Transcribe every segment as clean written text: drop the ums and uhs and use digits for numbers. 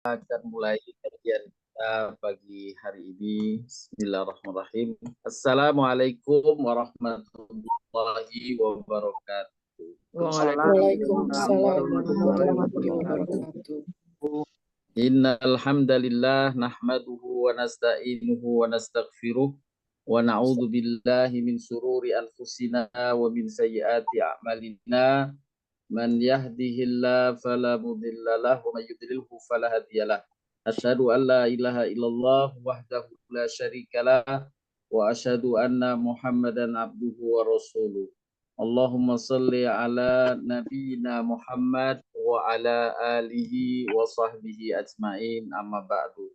akan mulai kajian kita pagi hari ini. Bismillahirrahmanirrahim. Assalamualaikum warahmatullahi wabarakatuh. Waalaikumsalam warahmatullahi wabarakatuh. Innal hamdalillah nahmaduhu wa nasta'inuhu wa nastaghfiruh wa na'udzu billahi min sururi anfusina wa min sayyiati a'malina. Man yahdihillahu fala mudilla lahu wa may yudlilhu fala hadiyalah. Asyhadu an la ilaha illallah wahdahu la syarikalah wa asyhadu anna Muhammadan abduhu wa rasuluh. Allahumma salli ala nabiyyina Muhammad wa ala alihi wa sahbihi ajmain, amma ba'du.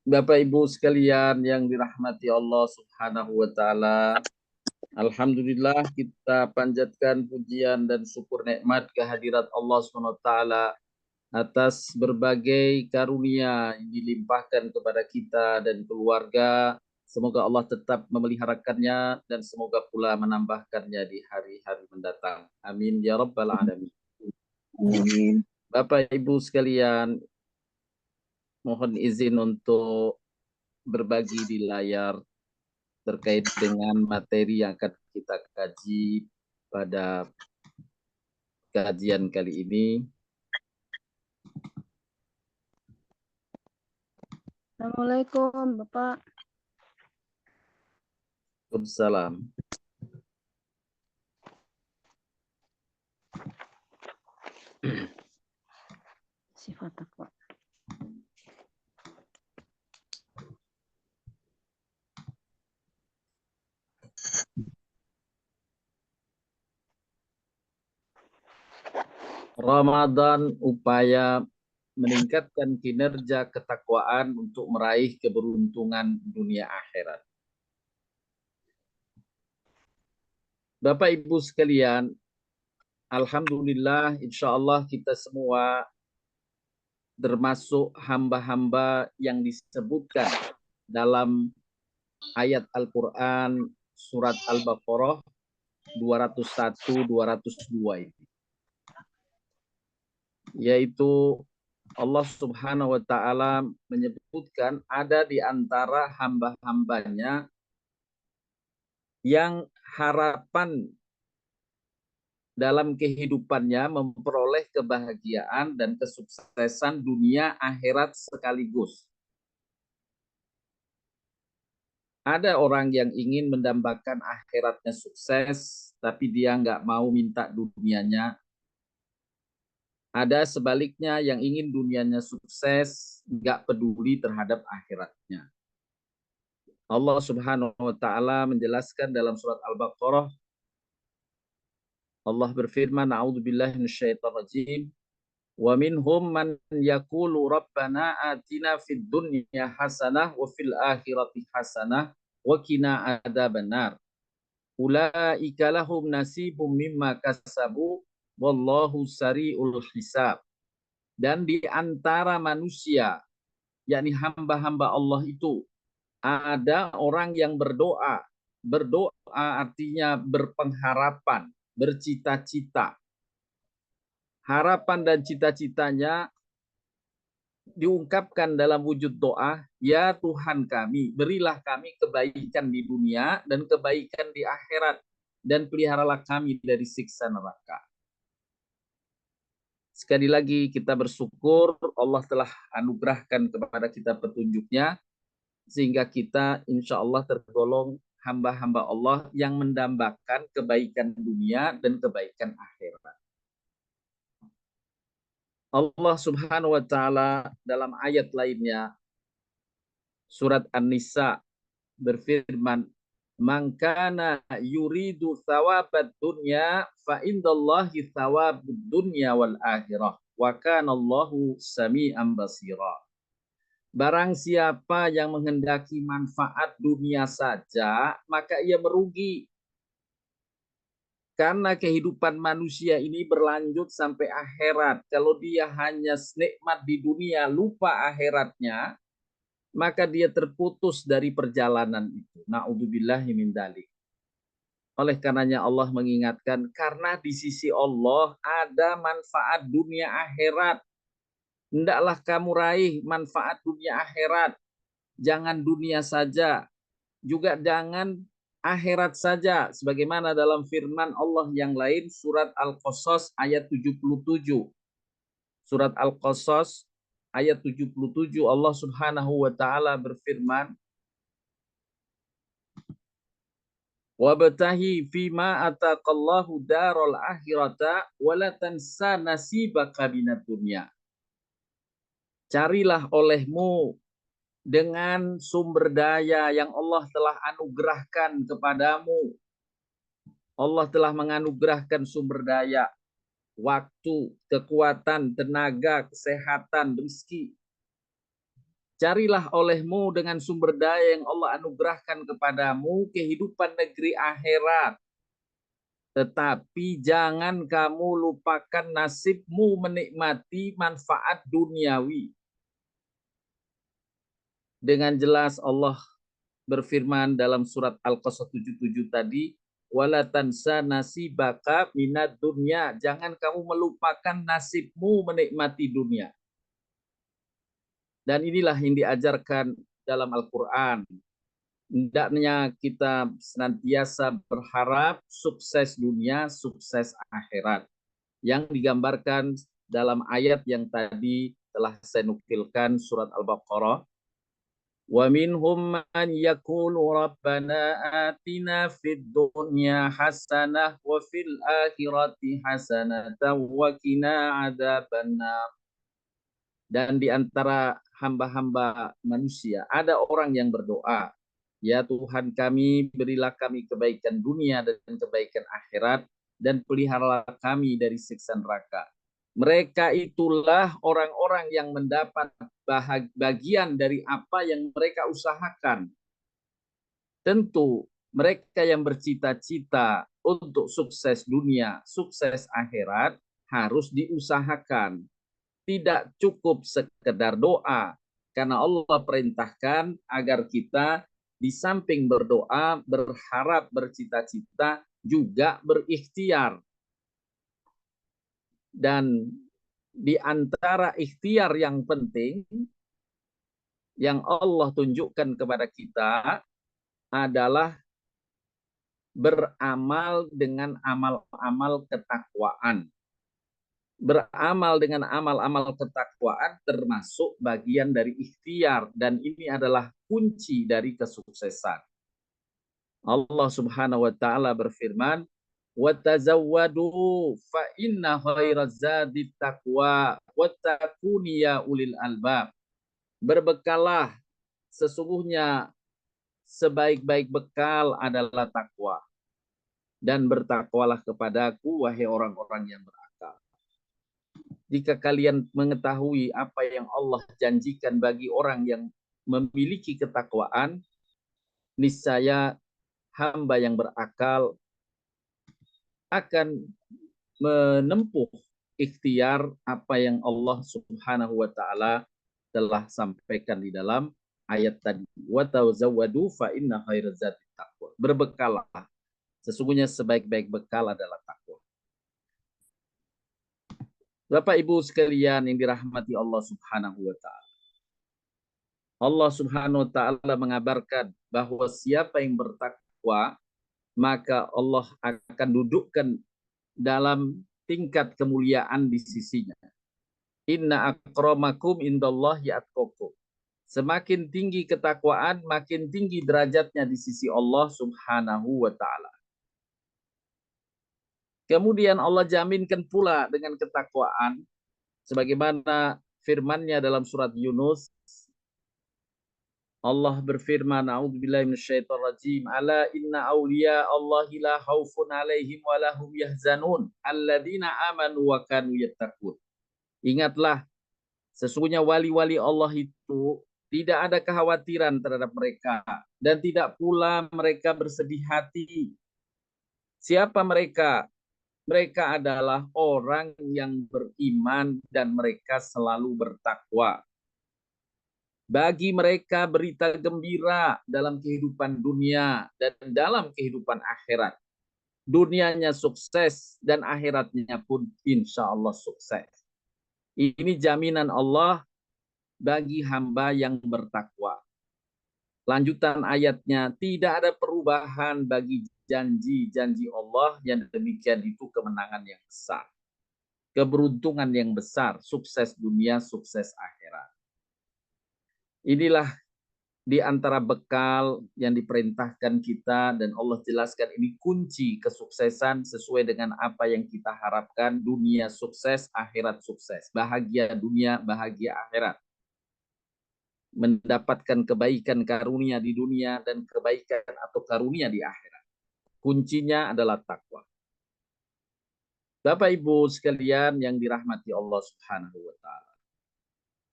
Bapak Ibu sekalian yang dirahmati Allah Subhanahu wa taala, alhamdulillah kita panjatkan pujian dan syukur nikmat kehadirat Allah SWT atas berbagai karunia yang dilimpahkan kepada kita dan keluarga. Semoga Allah tetap memeliharakannya dan semoga pula menambahkannya di hari-hari mendatang. Amin ya rabbal alamin. Amin. Bapak Ibu sekalian, mohon izin untuk berbagi di layar terkait dengan materi yang akan kita kaji pada kajian kali ini. Assalamualaikum Bapak. Waalaikumsalam. Sifat takwa. Ramadan upaya meningkatkan kinerja ketakwaan untuk meraih keberuntungan dunia akhirat. Bapak Ibu sekalian, alhamdulillah insya Allah kita semua termasuk hamba-hamba yang disebutkan dalam ayat Al-Quran surat Al-Baqarah 201-202 ini. Yaitu Allah Subhanahu wa taala menyebutkan ada di antara hamba-hambanya yang harapan dalam kehidupannya memperoleh kebahagiaan dan kesuksesan dunia akhirat sekaligus. Ada orang yang ingin mendambakan akhiratnya sukses, tapi dia nggak mau minta dunianya. Ada sebaliknya yang ingin dunianya sukses, nggak peduli terhadap akhiratnya. Allah Subhanahu wa taala menjelaskan dalam surat Al-Baqarah, Allah berfirman, a'udzubillahi minasyaitonirrajim, wa minhum man yaqulu rabbana atina fid dunya hasanah wa fil akhirati hasanah wa qina adzabannar. Ulaika lahum nasibum mimma kasabu wallahu sari'ul hisab. Dan di antara manusia, yakni hamba-hamba Allah itu, ada orang yang berdoa. Berdoa artinya berpengharapan, bercita-cita. Harapan dan cita-citanya diungkapkan dalam wujud doa, ya Tuhan kami, berilah kami kebaikan di dunia dan kebaikan di akhirat, dan peliharalah kami dari siksa neraka. Sekali lagi kita bersyukur Allah telah anugerahkan kepada kita petunjuknya, sehingga kita insya Allah tergolong hamba-hamba Allah yang mendambakan kebaikan dunia dan kebaikan akhirat. Allah Subhanahu wa taala dalam ayat lainnya surat An-Nisa berfirman, "Man kana yuridu thawabad dunya fa indallahi thawabud dunya wal akhirah wa kana Allahu sami'an basira." Barang siapa yang menghendaki manfaat dunia saja, maka ia merugi. Karena kehidupan manusia ini berlanjut sampai akhirat. Kalau dia hanya nikmat di dunia, lupa akhiratnya, maka dia terputus dari perjalanan itu. Na'udzubillahi min dzalik. Oleh karenanya Allah mengingatkan, karena di sisi Allah ada manfaat dunia akhirat. Hendaklah kamu raih manfaat dunia akhirat. Jangan dunia saja, juga jangan akhirat saja. Sebagaimana dalam firman Allah yang lain, surat Al-Qasas ayat 77. Surat Al-Qasas ayat 77, Allah Subhanahu wa taala berfirman, wabtahi fima ataqallahu darul akhirata wala tansa nasibaka minad dunya. Carilah olehmu dengan sumber daya yang Allah telah anugerahkan kepadamu. Allah telah menganugerahkan sumber daya, waktu, kekuatan, tenaga, kesehatan, rezeki. Carilah olehmu dengan sumber daya yang Allah anugerahkan kepadamu kehidupan negeri akhirat. Tetapi jangan kamu lupakan nasibmu menikmati manfaat duniawi. Dengan jelas Allah berfirman dalam surat Al-Qasas 77 tadi, wala tansa nasibaka minad dunya. Jangan kamu melupakan nasibmu menikmati dunia. Dan inilah yang diajarkan dalam Al-Quran. Hendaknya kita senantiasa berharap sukses dunia, sukses akhirat. Yang digambarkan dalam ayat yang tadi telah saya nukilkan, surat Al-Baqarah. Wa minhum man yaqulu rabbana atina fid dunya hasanah wa fil akhirati hasanatan wa qina adzabannar. Dan di antara hamba-hamba manusia ada orang yang berdoa, ya Tuhan kami, berilah kami kebaikan dunia dan kebaikan akhirat, dan peliharalah kami dari siksa neraka. Mereka itulah orang-orang yang mendapat bagian dari apa yang mereka usahakan. Tentu mereka yang bercita-cita untuk sukses dunia, sukses akhirat harus diusahakan. Tidak cukup sekedar doa, karena Allah perintahkan agar kita di samping berdoa, berharap, bercita-cita, juga berikhtiar. Dan di antara ikhtiar yang penting yang Allah tunjukkan kepada kita adalah beramal dengan amal-amal ketakwaan. Beramal dengan amal-amal ketakwaan termasuk bagian dari ikhtiar, dan ini adalah kunci dari kesuksesan. Allah Subhanahu wa taala berfirman, "Wa tazawwadu fa inna khairaz zadi taqwa wattaquni ya ulil albab." Berbekallah, sesungguhnya sebaik-baik bekal adalah takwa, dan bertakwalah kepadaku wahai orang-orang yang berakal. Jika kalian mengetahui apa yang Allah janjikan bagi orang yang memiliki ketakwaan, niscaya hamba yang berakal akan menempuh ikhtiar apa yang Allah Subhanahu wa taala telah sampaikan di dalam ayat tadi. Wa tazawwadu fa inna khairaz zadi taqwa. Berbekallah, sesungguhnya sebaik-baik bekal adalah takwa. Bapak Ibu sekalian yang dirahmati Allah Subhanahu wa taala. Allah Subhanahu wa taala mengabarkan bahwa siapa yang bertakwa, maka Allah akan dudukkan dalam tingkat kemuliaan di sisinya. Inna akramakum indallahi atqakum. Semakin tinggi ketakwaan, makin tinggi derajatnya di sisi Allah Subhanahu wa taala. Kemudian Allah jaminkan pula dengan ketakwaan sebagaimana firman-Nya dalam surat Yunus. Allah berfirman, a'udzubillahi minasyaitonir rajim, ala inna awliya Allahi la khaufun 'alaihim wa lahum yahzanun alladzina amanu wa kanu yattaqun. Ingatlah, sesungguhnya wali-wali Allah itu tidak ada kekhawatiran terhadap mereka, dan tidak pula mereka bersedih hati. Siapa mereka? Mereka adalah orang yang beriman dan mereka selalu bertakwa. Bagi mereka berita gembira dalam kehidupan dunia dan dalam kehidupan akhirat. Dunianya sukses dan akhiratnya pun insya Allah sukses. Ini jaminan Allah bagi hamba yang bertakwa. Lanjutan ayatnya, tidak ada perubahan bagi janji-janji Allah yang demikian itu kemenangan yang besar. Keberuntungan yang besar, sukses dunia, sukses akhirat. Inilah di antara bekal yang diperintahkan kita dan Allah jelaskan ini kunci kesuksesan sesuai dengan apa yang kita harapkan, dunia sukses, akhirat sukses. Bahagia dunia, bahagia akhirat. Mendapatkan kebaikan karunia di dunia dan kebaikan atau karunia di akhirat. Kuncinya adalah takwa. Bapak Ibu sekalian yang dirahmati Allah Subhanahu wa taala.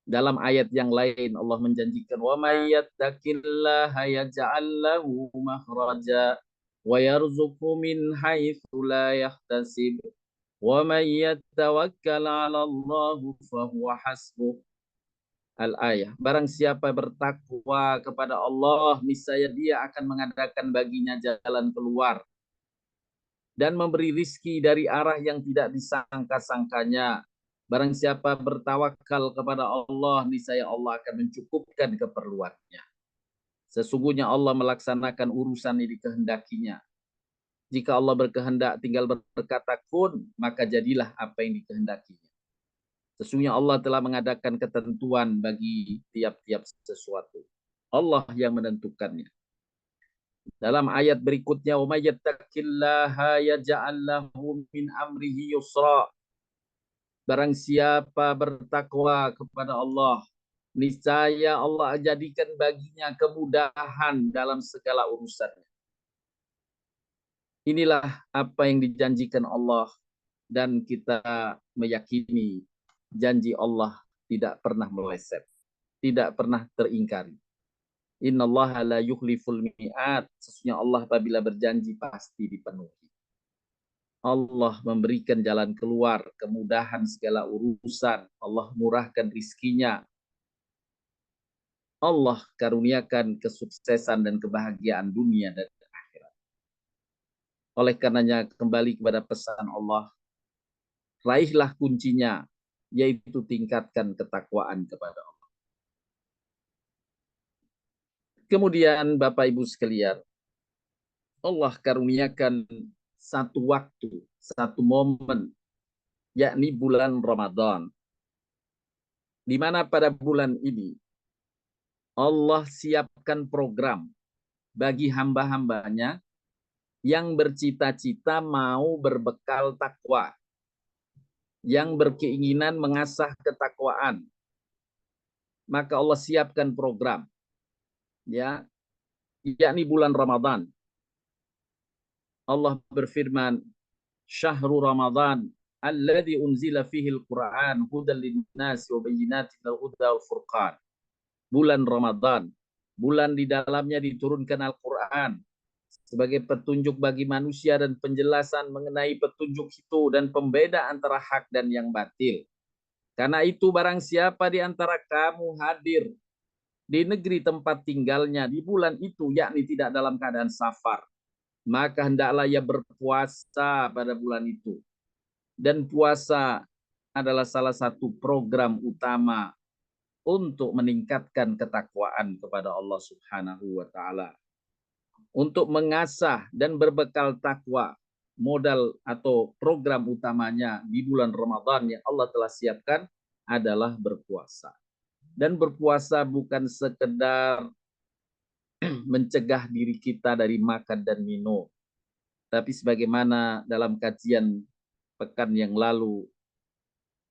Dalam ayat yang lain Allah menjanjikan wa may yattaqillaha yaj'al lahu makhraja wa yarzuqhu min haitsu la yahtasib wa may yatawakkal 'ala Allah fa huwa hasbuh. Al-ayah. Barang siapa bertakwa kepada Allah, niscaya dia akan mengadakan baginya jalan keluar dan memberi rizki dari arah yang tidak disangka-sangkanya. Barang siapa bertawakal kepada Allah, niscaya Allah akan mencukupkan keperluannya. Sesungguhnya Allah melaksanakan urusan yang dikehendakinya. Jika Allah berkehendak tinggal berkata kun, maka jadilah apa yang dikehendakinya. Sesungguhnya Allah telah mengadakan ketentuan bagi tiap-tiap sesuatu. Allah yang menentukannya. Dalam ayat berikutnya, "Wa may yattaqillaha yaj'al lahu min amrihi yusra." Barang siapa bertakwa kepada Allah, niscaya Allah jadikan baginya kemudahan dalam segala urusannya. Inilah apa yang dijanjikan Allah dan kita meyakini janji Allah tidak pernah meleset, tidak pernah teringkari. Innallaha la yukhliful mi'ad. Sesungguhnya Allah apabila berjanji pasti dipenuhi. Allah memberikan jalan keluar, kemudahan segala urusan. Allah murahkan rizkinya. Allah karuniakan kesuksesan dan kebahagiaan dunia dan akhirat. Oleh karenanya kembali kepada pesan Allah, raihlah kuncinya, yaitu tingkatkan ketakwaan kepada Allah. Kemudian Bapak Ibu sekalian, Allah karuniakan satu waktu, satu momen, yakni bulan Ramadan. Di mana pada bulan ini Allah siapkan program bagi hamba-hambanya yang bercita-cita mau berbekal takwa, yang berkeinginan mengasah ketakwaan. Maka Allah siapkan program, ya, yakni bulan Ramadan. Allah berfirman, "Syahrul Ramadan alladzi unzila fihi al-Qur'an hudan lin-nasi wa bayyinatin minal huda wal furqan." Bulan Ramadan, bulan di dalamnya diturunkan Al-Qur'an sebagai petunjuk bagi manusia dan penjelasan mengenai petunjuk itu dan pembeda antara hak dan yang batil. Karena itu barang siapa di antara kamu hadir di negeri tempat tinggalnya di bulan itu, yakni tidak dalam keadaan safar, maka hendaklah ia berpuasa pada bulan itu. Dan puasa adalah salah satu program utama untuk meningkatkan ketakwaan kepada Allah Subhanahu wa taala. Untuk mengasah dan berbekal takwa, modal atau program utamanya di bulan Ramadan yang Allah telah siapkan adalah berpuasa. Dan berpuasa bukan sekedar mencegah diri kita dari makan dan minum, tapi sebagaimana dalam kajian pekan yang lalu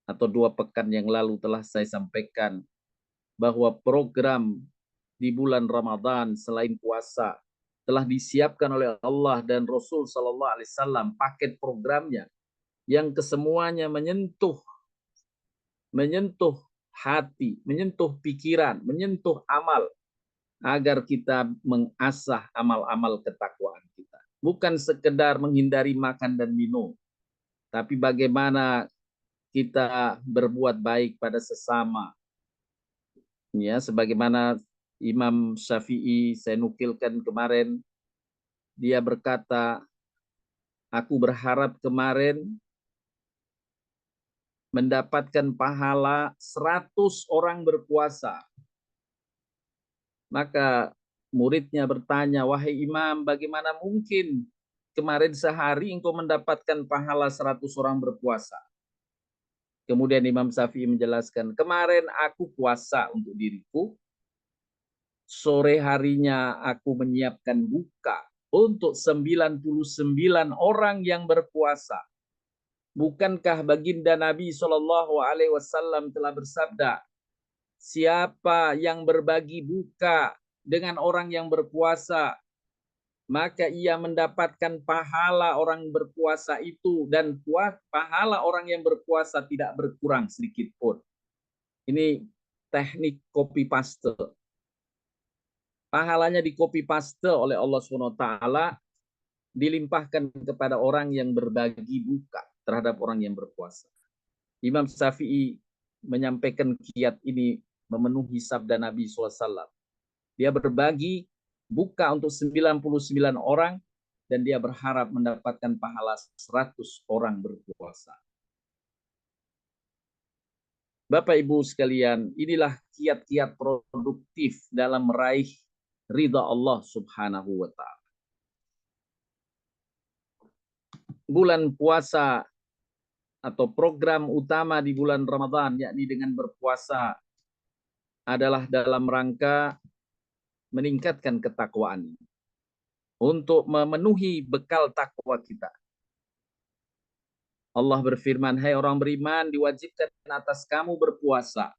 atau 2 pekan yang lalu telah saya sampaikan, bahwa program di bulan Ramadan selain puasa telah disiapkan oleh Allah dan Rasul Sallallahu Alaihi Wasallam, paket programnya yang kesemuanya menyentuh hati, menyentuh pikiran, menyentuh amal, agar kita mengasah amal-amal ketakwaan kita. Bukan sekedar menghindari makan dan minum, tapi bagaimana kita berbuat baik pada sesama. Ya, sebagaimana Imam Syafi'i saya nukilkan kemarin, dia berkata, aku berharap kemarin mendapatkan pahala 100 orang berpuasa. Maka muridnya bertanya, wahai imam, bagaimana mungkin kemarin sehari engkau mendapatkan pahala 100 orang berpuasa? Kemudian Imam Syafi'i menjelaskan, kemarin aku puasa untuk diriku, sore harinya aku menyiapkan buka untuk 99 orang yang berpuasa. Bukankah baginda Nabi SAW telah bersabda, siapa yang berbagi buka dengan orang yang berpuasa, maka ia mendapatkan pahala orang berpuasa itu, dan pahala orang yang berpuasa tidak berkurang sedikit pun. Ini teknik copy paste. Pahalanya di copy paste oleh Allah SWT, dilimpahkan kepada orang yang berbagi buka terhadap orang yang berpuasa. Imam Syafi'i menyampaikan kiat ini memenuhi sabda Nabi SAW. Dia berbagi buka untuk 99 orang dan dia berharap mendapatkan pahala 100 orang berpuasa. Bapak Ibu sekalian, inilah kiat-kiat produktif dalam meraih ridha Allah Subhanahu wa taala. Bulan puasa atau program utama di bulan Ramadan, yakni dengan berpuasa, adalah dalam rangka meningkatkan ketakwaan untuk memenuhi bekal takwa kita. Allah berfirman, hai orang beriman, diwajibkan atas kamu berpuasa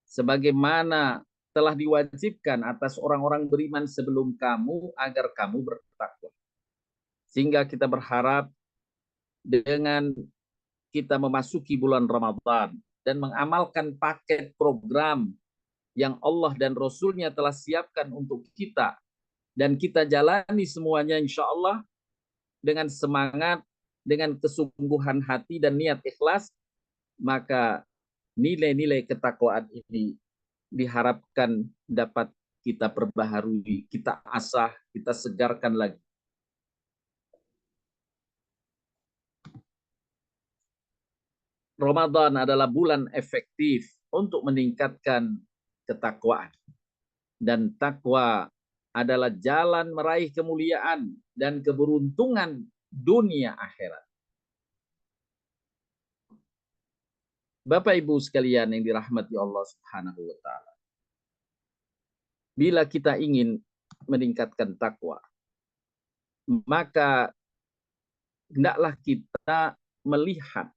sebagaimana telah diwajibkan atas orang-orang beriman sebelum kamu agar kamu bertakwa. Sehingga kita berharap dengan kita memasuki bulan Ramadan dan mengamalkan paket program yang Allah dan Rasul-Nya telah siapkan untuk kita, dan kita jalani semuanya insya Allah dengan semangat, dengan kesungguhan hati dan niat ikhlas, maka nilai-nilai ketakwaan ini diharapkan dapat kita perbaharui, kita asah, kita segarkan lagi. Ramadan adalah bulan efektif untuk meningkatkan ketakwaan. Dan takwa adalah jalan meraih kemuliaan dan keberuntungan dunia akhirat. Bapak Ibu sekalian yang dirahmati Allah Subhanahu wa taala. Bila kita ingin meningkatkan takwa, maka hendaklah kita melihat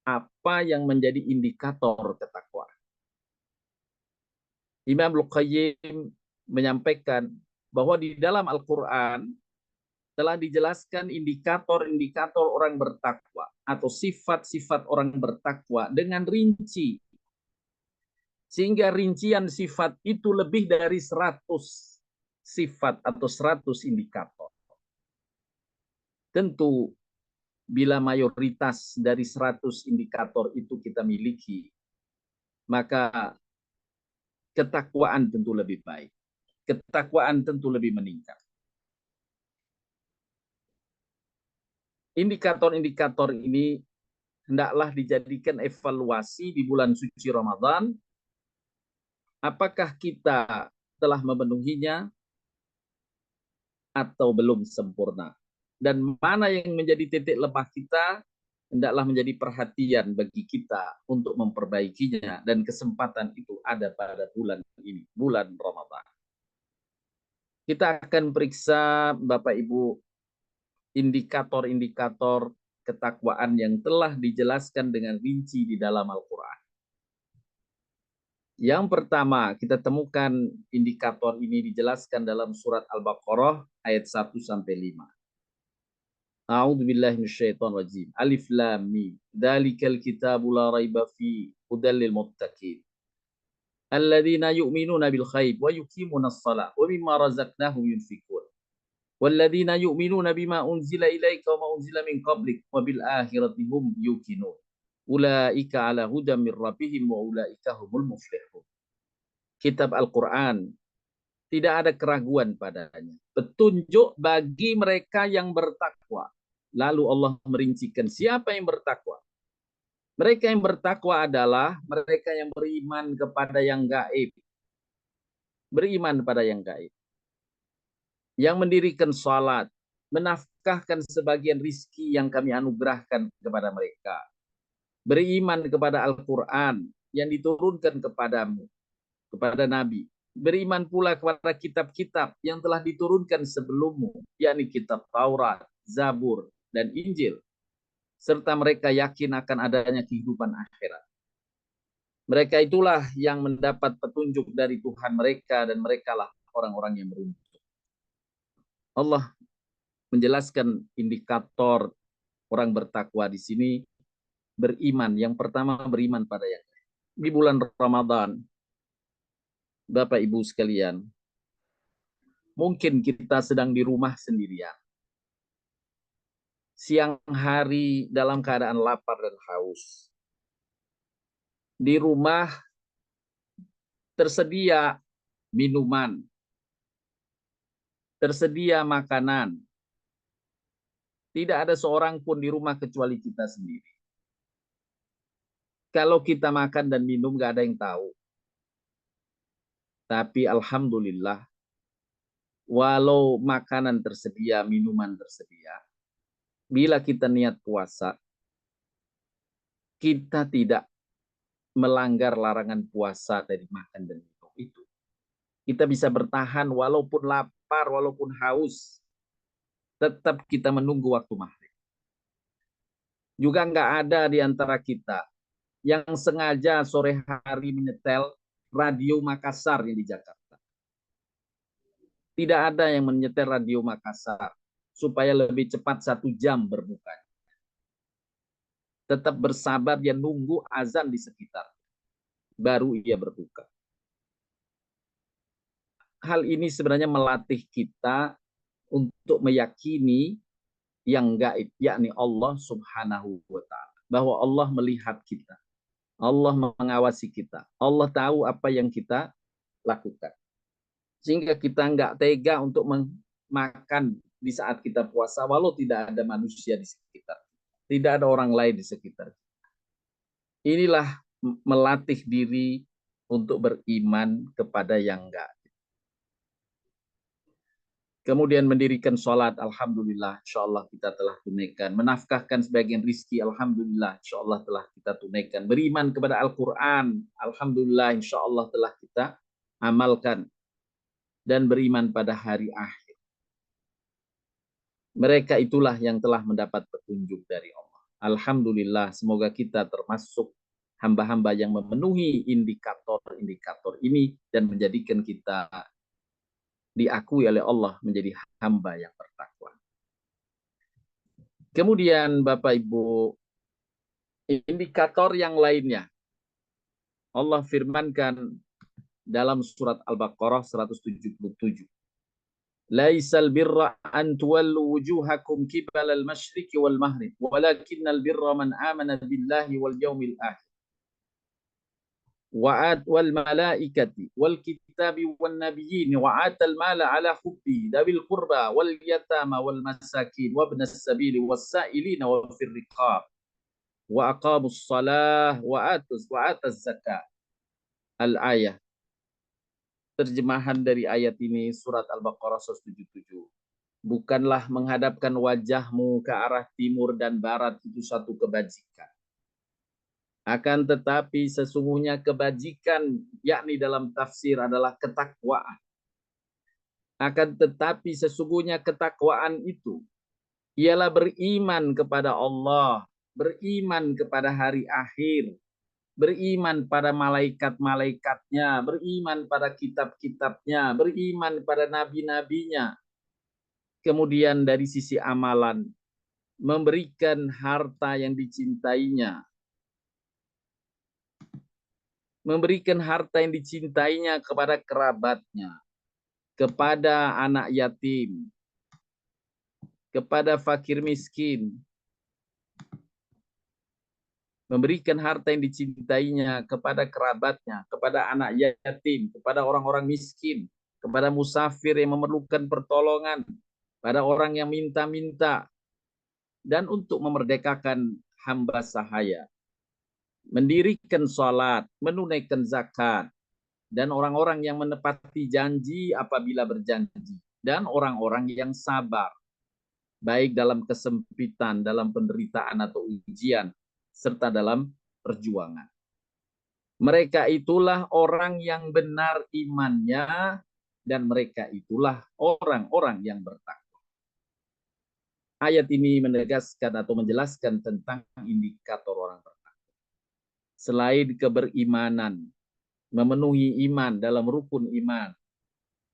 apa yang menjadi indikator ketakwaan. Imam Al-Qayyim menyampaikan bahwa di dalam Al-Quran telah dijelaskan indikator-indikator orang bertakwa atau sifat-sifat orang bertakwa dengan rinci. Sehingga rincian sifat itu lebih dari 100 sifat atau 100 indikator. Tentu bila mayoritas dari 100 indikator itu kita miliki, maka ketakwaan tentu lebih baik. Ketakwaan tentu lebih meningkat. Indikator-indikator ini hendaklah dijadikan evaluasi di bulan suci Ramadan. Apakah kita telah memenuhinya atau belum sempurna? Dan mana yang menjadi titik lemah kita, hendaklah menjadi perhatian bagi kita untuk memperbaikinya, dan kesempatan itu ada pada bulan ini, bulan Ramadan. Kita akan periksa Bapak Ibu indikator-indikator ketakwaan yang telah dijelaskan dengan rinci di dalam Al-Quran. Yang pertama, kita temukan indikator ini dijelaskan dalam surat Al-Baqarah ayat 1 sampai 5. A'udzu billahi minasyaitonir rajim. Alif lam mim. Dzalikal kitabu la raiba fi hudal lil muttaqin. Alladzina yu'minuna bil ghaib wa yuqimunas shalah wa mimma razaqnahum yunfiqun. Walladzina yu'minuna bima unzila ilaika wa ma unzila min qablik wa bil akhirati hum yuqinun. Ulaika ala hudam mir rabbihim wa ulaika humul muflihun. Kitab Al-Qur'an tidak ada keraguan padanya. Petunjuk bagi mereka yang bertakwa. Lalu Allah merincikan siapa yang bertakwa. Mereka yang bertakwa adalah mereka yang beriman kepada yang gaib. Beriman pada yang gaib. Yang mendirikan salat, menafkahkan sebagian rizki yang kami anugerahkan kepada mereka. Beriman kepada Al-Quran yang diturunkan kepadamu, kepada Nabi. Beriman pula kepada kitab-kitab yang telah diturunkan sebelummu, yakni kitab Taurat, Zabur, dan Injil. Serta mereka yakin akan adanya kehidupan akhirat. Mereka itulah yang mendapat petunjuk dari Tuhan mereka dan merekalah orang-orang yang beruntung. Allah menjelaskan indikator orang bertakwa di sini beriman. Yang pertama beriman pada yang lain. Di bulan Ramadan, Bapak Ibu sekalian, mungkin kita sedang di rumah sendirian. Siang hari dalam keadaan lapar dan haus. Di rumah tersedia minuman, tersedia makanan. Tidak ada seorang pun di rumah kecuali kita sendiri. Kalau kita makan dan minum gak ada yang tahu. Tapi alhamdulillah, walau makanan tersedia, minuman tersedia, bila kita niat puasa, kita tidak melanggar larangan puasa dari makan dan minum itu. Kita bisa bertahan walaupun lapar, walaupun haus. Tetap kita menunggu waktu maghrib. Juga nggak ada di antara kita yang sengaja sore hari menyetel radio Makassar yang di Jakarta. Tidak ada yang menyetel radio Makassar supaya lebih cepat 1 jam berbuka. Tetap bersabar, dia nunggu azan di sekitar. Baru ia berbuka. Hal ini sebenarnya melatih kita untuk meyakini yang gaib, yakni Allah Subhanahu wa Ta'ala. Bahwa Allah melihat kita, Allah mengawasi kita, Allah tahu apa yang kita lakukan. Sehingga kita nggak tega untuk makan di saat kita puasa, walau tidak ada manusia di sekitar, tidak ada orang lain di sekitar. Inilah melatih diri untuk beriman kepada yang gaib. Kemudian mendirikan sholat, alhamdulillah, insyaallah kita telah tunaikan. Menafkahkan sebagian rizki, alhamdulillah, insyaallah telah kita tunaikan. Beriman kepada Al-Quran, alhamdulillah, insyaallah telah kita amalkan. Dan beriman pada hari akhir. Mereka itulah yang telah mendapat petunjuk dari Allah. Alhamdulillah, semoga kita termasuk hamba-hamba yang memenuhi indikator-indikator ini dan menjadikan kita diakui oleh Allah menjadi hamba yang bertakwa. Kemudian Bapak Ibu, indikator yang lainnya. Allah firmankan dalam surat Al-Baqarah 177. Laisal birra an tuwallu wujuhakum qibala al-masyriqi wal maghrib, walakinnal birra man amana billahi wal yawmil akhir. wal malaikati wal kitabi wan nabiyyin wa atal mala ala hubbi dawil qurba wal yatama wal masakin wa ibnas sabili was sa'ilina wa fir riqab wa aqamus shalah wa ataz zakat. Al-ayah. Terjemahan dari ayat ini surat Al-Baqarah 177. Bukanlah menghadapkan wajahmu ke arah timur dan barat itu satu kebajikan. Akan tetapi sesungguhnya kebajikan, yakni dalam tafsir adalah ketakwaan. Akan tetapi sesungguhnya ketakwaan itu ialah beriman kepada Allah, beriman kepada hari akhir, beriman pada malaikat-malaikatnya, beriman pada kitab-kitabnya, beriman pada nabi-nabinya. Kemudian dari sisi amalan, memberikan harta yang dicintainya, memberikan harta yang dicintainya kepada kerabatnya, kepada anak yatim, kepada fakir miskin, memberikan harta yang dicintainya kepada kerabatnya, kepada anak yatim, kepada orang-orang miskin, kepada musafir yang memerlukan pertolongan, pada orang yang minta-minta, dan untuk memerdekakan hamba sahaya. mendirikan sholat, menunaikan zakat, dan orang-orang yang menepati janji apabila berjanji, dan orang-orang yang sabar, baik dalam kesempitan, dalam penderitaan atau ujian, serta dalam perjuangan. Mereka itulah orang yang benar imannya, dan mereka itulah orang-orang yang bertakwa. Ayat ini menegaskan atau menjelaskan tentang indikator orang bertakwa. Selain keberimanan, memenuhi iman dalam rukun iman,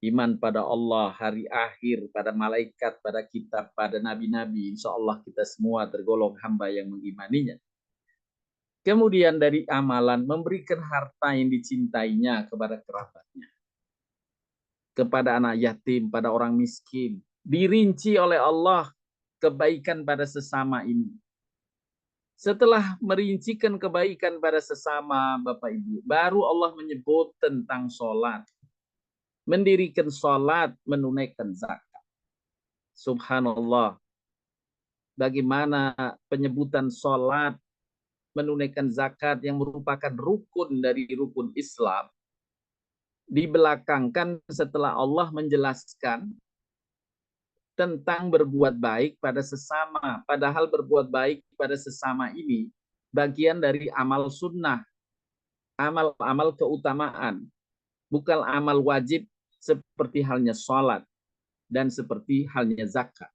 iman pada Allah, hari akhir, pada malaikat, pada kitab, pada nabi-nabi, insya Allah kita semua tergolong hamba yang mengimaninya. Kemudian dari amalan, memberikan harta yang dicintainya kepada kerabatnya, kepada anak yatim, pada orang miskin. Dirinci oleh Allah kebaikan pada sesama ini. Setelah merincikan kebaikan pada sesama, Bapak Ibu, baru Allah menyebut tentang sholat. Mendirikan sholat, menunaikan zakat. Subhanallah. Bagaimana penyebutan sholat, menunaikan zakat yang merupakan rukun dari rukun Islam, dibelakangkan setelah Allah menjelaskan tentang berbuat baik pada sesama. Padahal berbuat baik pada sesama ini bagian dari amal sunnah, amal-amal keutamaan, bukan amal wajib seperti halnya sholat dan seperti halnya zakat.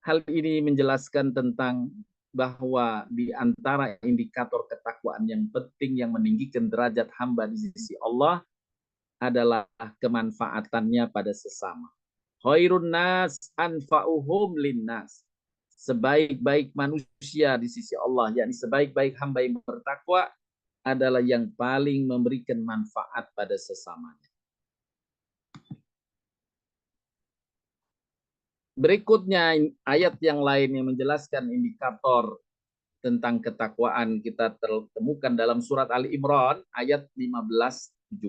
Hal ini menjelaskan tentang bahwa di antara indikator ketakwaan yang penting yang meninggikan derajat hamba di sisi Allah adalah kemanfaatannya pada sesama. Khairun nas anfa'uhum linnas. Sebaik-baik manusia di sisi Allah, yakni sebaik-baik hamba yang bertakwa adalah yang paling memberikan manfaat pada sesamanya. Berikutnya ayat yang lain yang menjelaskan indikator tentang ketakwaan kita temukan dalam surat Ali Imran ayat 15-17.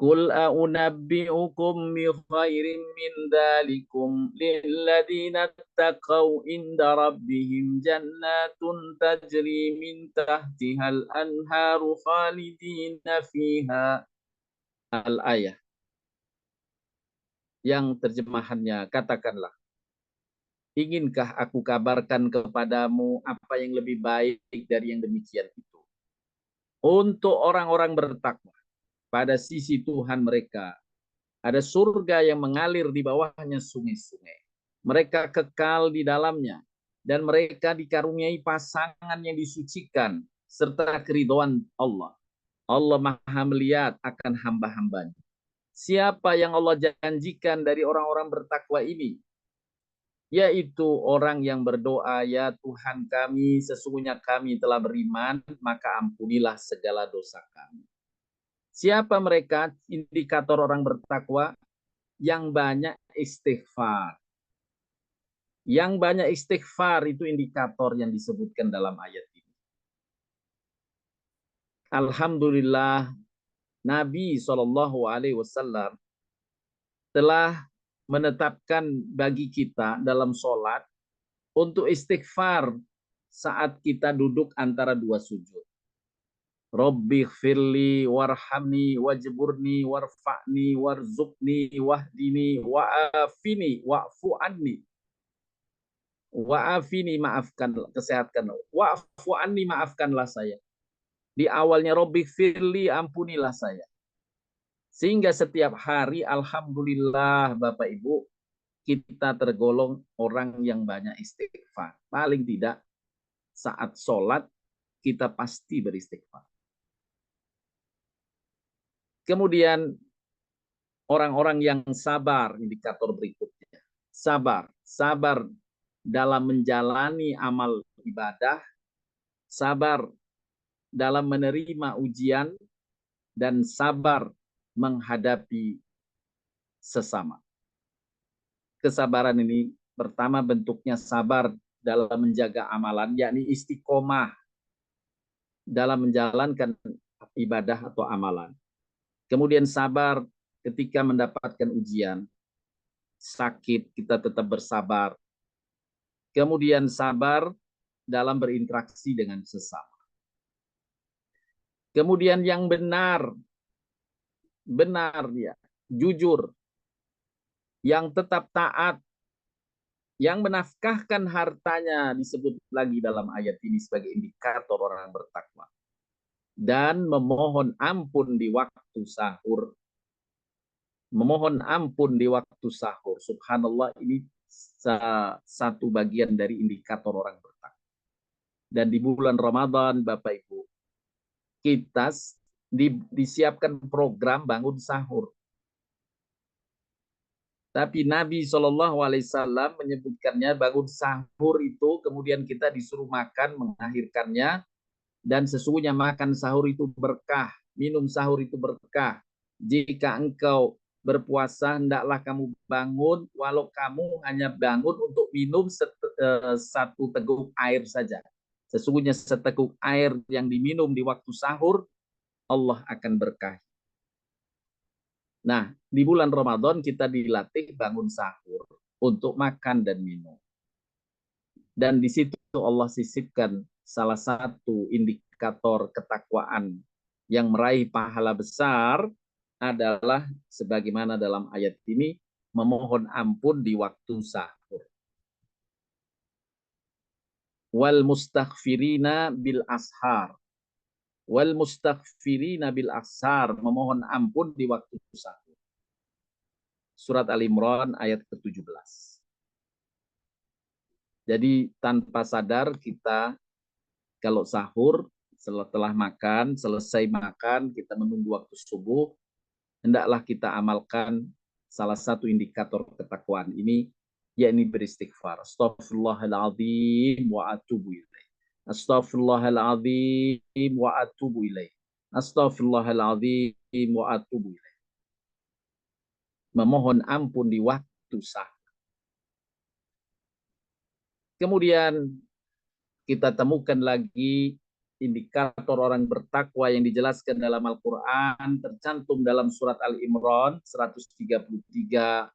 Qul a'unabbi'ukum bi khairin min dzalikum lilladzina taqaw inda rabbihim jannatun tajri min tahtihal anharu khalidina fiha. Al-ayah. Yang terjemahannya, katakanlah, inkah aku kabarkan kepadamu apa yang lebih baik dari yang demikian itu? Untuk orang-orang bertakwa, pada sisi Tuhan mereka, ada surga yang mengalir di bawahnya sungai-sungai. Mereka kekal di dalamnya, dan mereka dikaruniai pasangan yang disucikan, serta keridhaan Allah. Allah Maha melihat akan hamba-hambanya. Siapa yang Allah janjikan dari orang-orang bertakwa ini? Yaitu orang yang berdoa, ya Tuhan kami, sesungguhnya kami telah beriman, maka ampunilah segala dosa kami. Siapa mereka? Indikator orang bertakwa yang banyak istighfar. Yang banyak istighfar itu indikator yang disebutkan dalam ayat ini. Alhamdulillah, Nabi SAW telah menetapkan bagi kita dalam sholat untuk istighfar saat kita duduk antara dua sujud. Rabbi firli warhamni wajburni warfa'ni warzuqni wahdini wa'afini wa'fu anni. Wa'afini, maafkan, kesehatkan. Wa'fu anni, maafkanlah saya. Di awalnya Rabbi firli, ampunilah saya. Sehingga setiap hari alhamdulillah Bapak Ibu kita tergolong orang yang banyak istighfar. Paling tidak saat sholat kita pasti beristighfar. Kemudian orang-orang yang sabar, indikator berikutnya. Sabar dalam menjalani amal ibadah, sabar dalam menerima ujian, dan sabar menghadapi sesama. Kesabaran ini pertama bentuknya sabar dalam menjaga amalan, yakni istiqomah dalam menjalankan ibadah atau amalan. Kemudian sabar ketika mendapatkan ujian, sakit kita tetap bersabar. Kemudian sabar dalam berinteraksi dengan sesama. Kemudian yang benar ya, jujur, yang tetap taat, yang menafkahkan hartanya disebut lagi dalam ayat ini sebagai indikator orang bertakwa. Dan memohon ampun di waktu sahur. Memohon ampun di waktu sahur. Subhanallah, ini satu bagian dari indikator orang bertakwa. Dan di bulan Ramadan, Bapak Ibu, kita disiapkan program bangun sahur. Tapi Nabi SAW menyebutkannya bangun sahur itu, kemudian kita disuruh makan, mengakhirkannya, dan sesungguhnya makan sahur itu berkah, minum sahur itu berkah. Jika engkau berpuasa, hendaklah kamu bangun, walau kamu hanya bangun untuk minum satu teguk air saja. Sesungguhnya seteguk air yang diminum di waktu sahur, Allah akan berkah. Nah, di bulan Ramadan kita dilatih bangun sahur untuk makan dan minum. Dan di situ Allah sisipkan salah satu indikator ketakwaan yang meraih pahala besar adalah sebagaimana dalam ayat ini, memohon ampun di waktu sahur. Wal mustaghfirina bil ashar. Wal mustaghfirina bil ashar, memohon ampun di waktu sahur. Surat Al-Imran ayat ke-17. Jadi tanpa sadar kita kalau sahur, setelah makan, selesai makan, kita menunggu waktu subuh, hendaklah kita amalkan salah satu indikator ketakwaan ini, yakni beristighfar. Astaghfirullahaladzim wa atubu ilaih. Astaghfirullahaladzim wa atubu ilaih. Astaghfirullahaladzim wa atubu ilaih. Memohon ampun di waktu sahur. Kemudian kita temukan lagi indikator orang bertakwa yang dijelaskan dalam Al-Quran, tercantum dalam surat Al-Imran 133-135.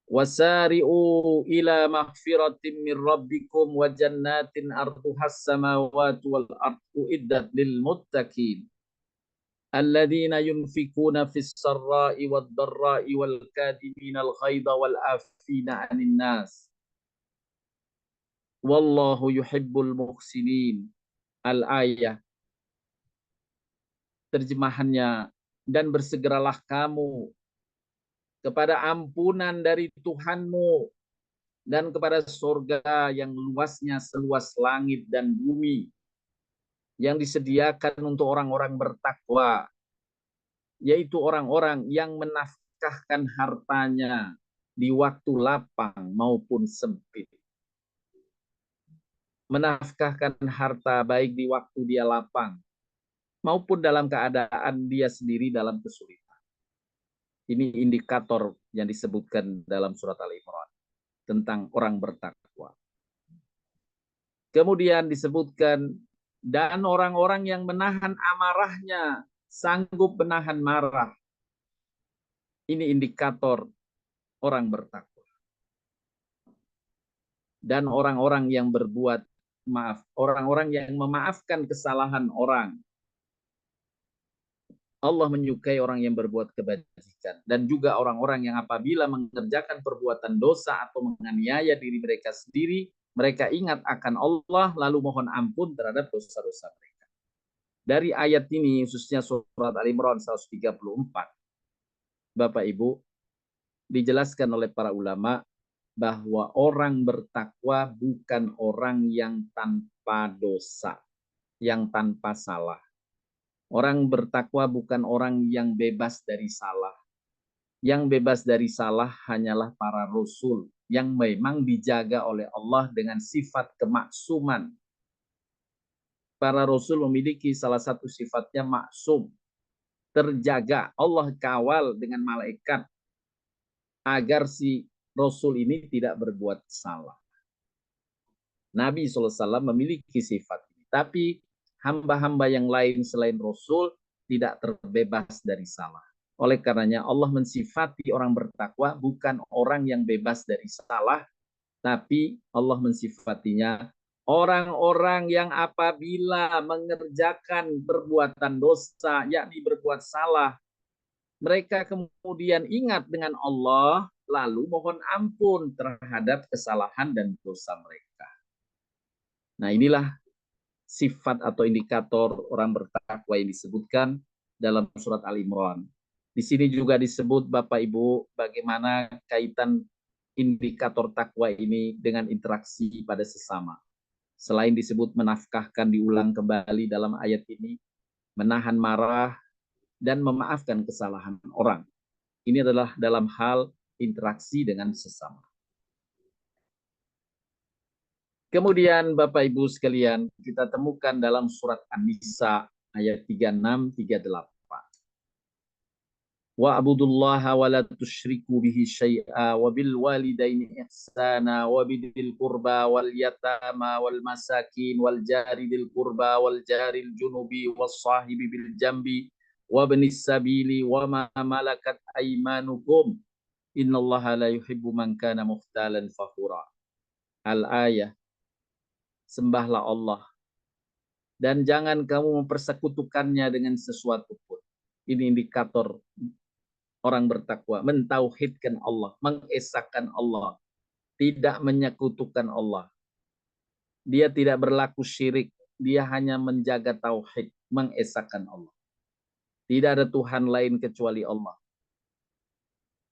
Wasari'u ila maghfiratin min rabbikum wa jannatin arduhas samawati wal ardu iddat lil muttaqin. Alladzina yunfikuna fis sarra'i wad dharra'i wal kadhimina al ghaidha wal afina 'anil nas. Wallahu yuhibbul muhsinin. Al-ayah. Terjemahannya, dan bersegeralah kamu kepada ampunan dari Tuhanmu dan kepada surga yang luasnya seluas langit dan bumi, yang disediakan untuk orang-orang bertakwa, yaitu orang-orang yang menafkahkan hartanya di waktu lapang maupun sempit. Menafkahkan harta baik di waktu dia lapang maupun dalam keadaan dia sendiri dalam kesulitan. Ini indikator yang disebutkan dalam surat Al-Imran tentang orang bertakwa. Kemudian disebutkan, dan orang-orang yang menahan amarahnya, sanggup menahan marah. Ini indikator orang bertakwa. Dan orang-orang yang berbuat maaf, orang-orang yang memaafkan kesalahan orang. Allah menyukai orang yang berbuat kebajikan. Dan juga orang-orang yang apabila mengerjakan perbuatan dosa atau menganiaya diri mereka sendiri, mereka ingat akan Allah lalu mohon ampun terhadap dosa-dosa mereka. Dari ayat ini, khususnya surat Al-Imran 134, Bapak Ibu, dijelaskan oleh para ulama bahwa orang bertakwa bukan orang yang tanpa dosa, yang tanpa salah. Orang bertakwa bukan orang yang bebas dari salah. Yang bebas dari salah hanyalah para rasul yang memang dijaga oleh Allah dengan sifat kemaksuman. Para rasul memiliki salah satu sifatnya maksum, terjaga. Allah kawal dengan malaikat agar si rasul ini tidak berbuat salah. Nabi SAW memiliki sifat ini. Tapi hamba-hamba yang lain selain rasul tidak terbebas dari salah. Oleh karenanya Allah mensifati orang bertakwa bukan orang yang bebas dari salah, Tapi Allah mensifatinya orang-orang yang apabila mengerjakan perbuatan dosa, yakni berbuat salah, mereka kemudian ingat dengan Allah, lalu mohon ampun terhadap kesalahan dan dosa mereka. Nah, inilah sifat atau indikator orang bertakwa yang disebutkan dalam surat Al-Imran. Di sini juga disebut Bapak Ibu bagaimana kaitan indikator takwa ini dengan interaksi pada sesama. Selain disebut menafkahkan diulang kembali dalam ayat ini, menahan marah dan memaafkan kesalahan orang. Ini adalah dalam hal interaksi dengan sesama. Kemudian Bapak Ibu sekalian, kita temukan dalam surat An-Nisa ayat 36 38. Wa abudullaha wa la tusyriku bihi syai'a wa bil walidaini ihsana wa bidil qurba wal yatama wal masakin wal jari dil qurba wal jaril junubi was sahibi bil jambi wa ibnis sabili wa ma malakat aymanukum innallaha la yuhibbu man kana mukhtalan fakhura. Al-ayah. Sembahlah Allah dan jangan kamu mempersekutukannya dengan sesuatu pun. Ini indikator orang bertakwa, mentauhidkan Allah, mengesahkan Allah, tidak menyekutukan Allah. Dia tidak berlaku syirik, dia hanya menjaga tauhid, mengesahkan Allah. Tidak ada Tuhan lain kecuali Allah.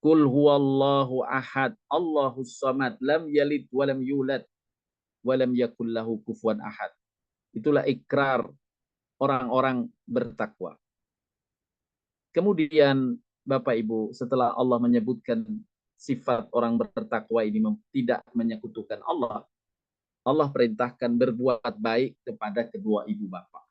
Qul huwallahu ahad, Allahus samad, lam yalid walam yulad, walam yakul lahu kufuwan ahad. Itulah ikrar orang-orang bertakwa. Kemudian Bapak Ibu, setelah Allah menyebutkan sifat orang bertakwa ini tidak menyekutukan Allah, Allah perintahkan berbuat baik kepada kedua ibu bapak.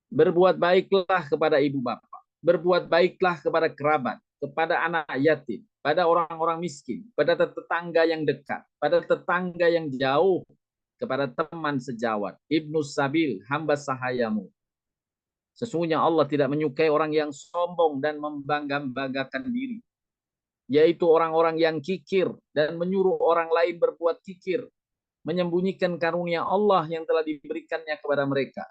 Berbuat baiklah kepada ibu bapak. Berbuat baiklah kepada kerabat, kepada anak yatim, pada orang-orang miskin, pada tetangga yang dekat, pada tetangga yang jauh, kepada teman sejawat, ibnu sabil, hamba sahayamu. Sesungguhnya Allah tidak menyukai orang yang sombong dan membangga-banggakan diri, yaitu orang-orang yang kikir dan menyuruh orang lain berbuat kikir, menyembunyikan karunia Allah yang telah diberikannya kepada mereka.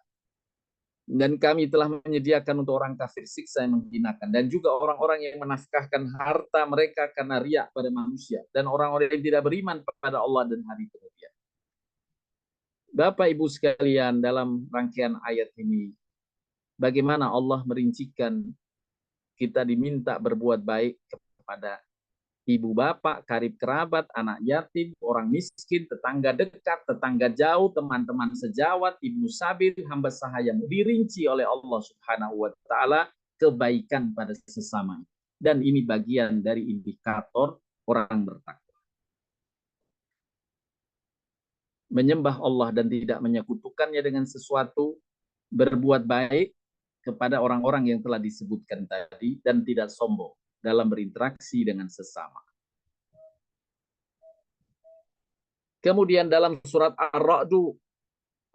Dan kami telah menyediakan untuk orang kafir siksa yang menghinakan, dan juga orang-orang yang menafkahkan harta mereka karena riya pada manusia, dan orang-orang yang tidak beriman pada Allah dan hari kemudian. Bapak Ibu sekalian, dalam rangkaian ayat ini, bagaimana Allah merincikan kita diminta berbuat baik kepada ibu bapak, karib kerabat, anak yatim, orang miskin, tetangga dekat, tetangga jauh, teman-teman sejawat, ibnu sabil, hamba sahaya. Dirinci oleh Allah Subhanahu wa taala kebaikan pada sesama. Dan ini bagian dari indikator orang bertakwa. Menyembah Allah dan tidak menyekutukannya dengan sesuatu, berbuat baik kepada orang-orang yang telah disebutkan tadi, dan tidak sombong dalam berinteraksi dengan sesama. Kemudian dalam surat Ar-Ra'du,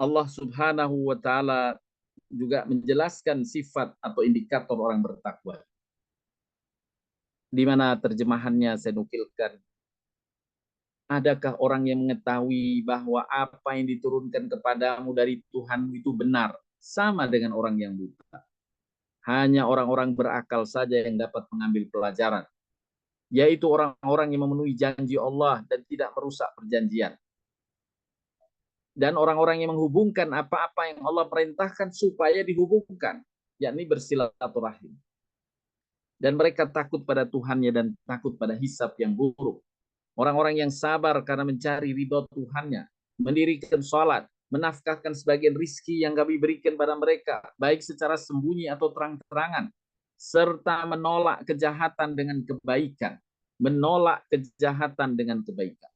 Allah Subhanahu wa taala juga menjelaskan sifat atau indikator orang bertakwa. Di mana terjemahannya saya nukilkan. Adakah orang yang mengetahui bahwa apa yang diturunkan kepadamu dari Tuhan itu benar, sama dengan orang yang buta? Hanya orang-orang berakal saja yang dapat mengambil pelajaran, yaitu orang-orang yang memenuhi janji Allah dan tidak merusak perjanjian. Dan orang-orang yang menghubungkan apa-apa yang Allah perintahkan supaya dihubungkan, yakni bersilaturahim. Dan mereka takut pada Tuhannya dan takut pada hisab yang buruk. Orang-orang yang sabar karena mencari ridho Tuhannya, mendirikan sholat, menafkahkan sebagian rizki yang kami berikan pada mereka, baik secara sembunyi atau terang-terangan, serta menolak kejahatan dengan kebaikan. Menolak kejahatan dengan kebaikan.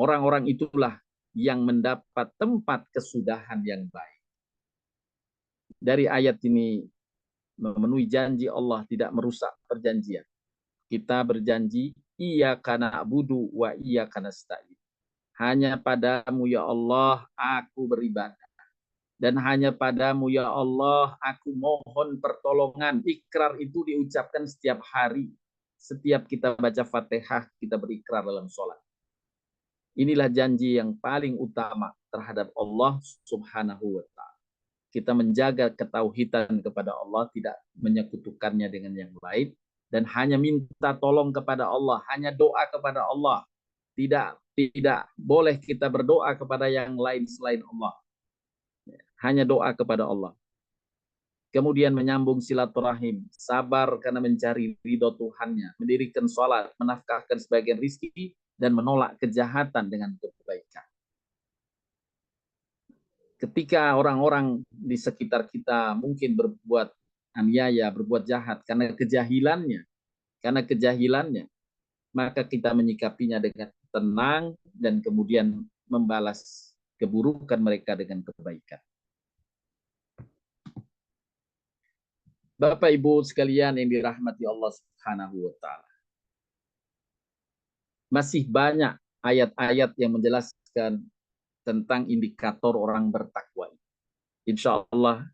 Orang-orang itulah yang mendapat tempat kesudahan yang baik. Dari ayat ini memenuhi janji Allah tidak merusak perjanjian. Kita berjanji iyyaka na'budu wa iyyaka nasta'in. Hanya padamu ya Allah aku beribadah. Dan hanya padamu ya Allah aku mohon pertolongan. Ikrar itu diucapkan setiap hari. Setiap kita baca Fatihah kita berikrar dalam sholat. Inilah janji yang paling utama terhadap Allah Subhanahu wa Ta'ala. Kita menjaga ketauhidan kepada Allah, tidak menyekutukannya dengan yang lain, dan hanya minta tolong kepada Allah, hanya doa kepada Allah. Tidak boleh kita berdoa kepada yang lain selain Allah. Hanya doa kepada Allah. Kemudian menyambung silaturahim, sabar karena mencari ridho Tuhannya, mendirikan sholat, menafkahkan sebagian rizki, dan menolak kejahatan dengan kebaikan. Ketika orang-orang di sekitar kita mungkin berbuat aniaya, berbuat jahat karena kejahilannya, maka kita menyikapinya dengan tenang dan kemudian membalas keburukan mereka dengan kebaikan. Bapak Ibu sekalian yang dirahmati Allah Subhanahu wa Ta'ala. Masih banyak ayat-ayat yang menjelaskan tentang indikator orang bertakwa. Insya Allah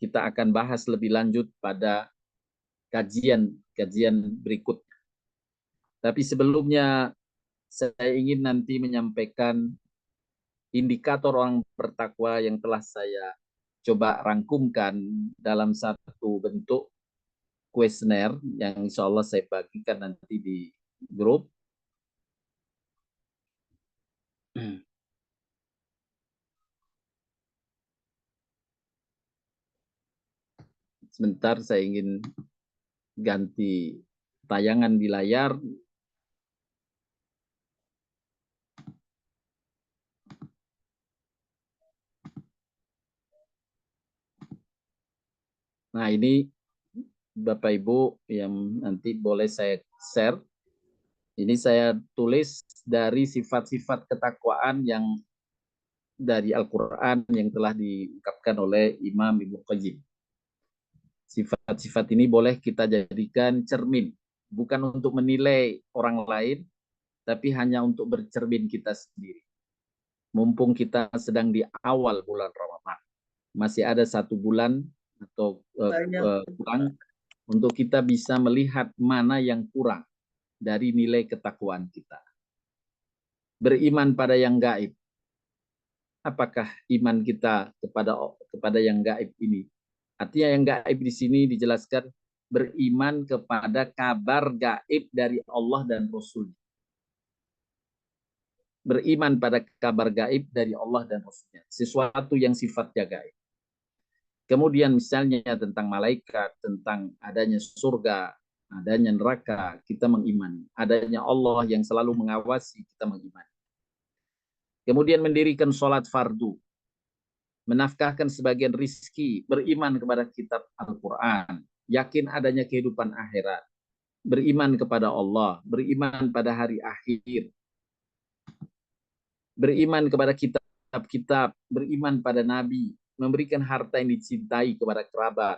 kita akan bahas lebih lanjut pada kajian berikut. Tapi sebelumnya saya ingin nanti menyampaikan indikator orang bertakwa yang telah saya coba rangkumkan dalam satu bentuk kuesioner yang insya Allah saya bagikan nanti di grup. Sebentar, saya ingin ganti tayangan di layar. Nah, ini Bapak Ibu yang nanti boleh saya share. Ini saya tulis dari sifat-sifat ketakwaan yang dari Al-Quran yang telah diungkapkan oleh Imam Ibnu Qayyim. Sifat-sifat ini boleh kita jadikan cermin, bukan untuk menilai orang lain, tapi hanya untuk bercermin kita sendiri. Mumpung kita sedang di awal bulan Ramadan, masih ada 1 bulan atau kurang untuk kita bisa melihat mana yang kurang dari nilai ketakwaan kita. Beriman pada yang gaib. Apakah iman kita kepada yang gaib ini? Artinya yang gaib di sini dijelaskan beriman kepada kabar gaib dari Allah dan Rasul. Beriman pada kabar gaib dari Allah dan Rasulnya. Sesuatu yang sifatnya gaib. Kemudian misalnya tentang malaikat, tentang adanya surga, adanya neraka, kita mengimani. Adanya Allah yang selalu mengawasi, kita mengimani. Kemudian mendirikan sholat fardu. Menafkahkan sebagian rizki, beriman kepada kitab Al-Quran, yakin adanya kehidupan akhirat, beriman kepada Allah, beriman pada hari akhir, beriman kepada kitab-kitab, beriman pada Nabi, memberikan harta yang dicintai kepada kerabat,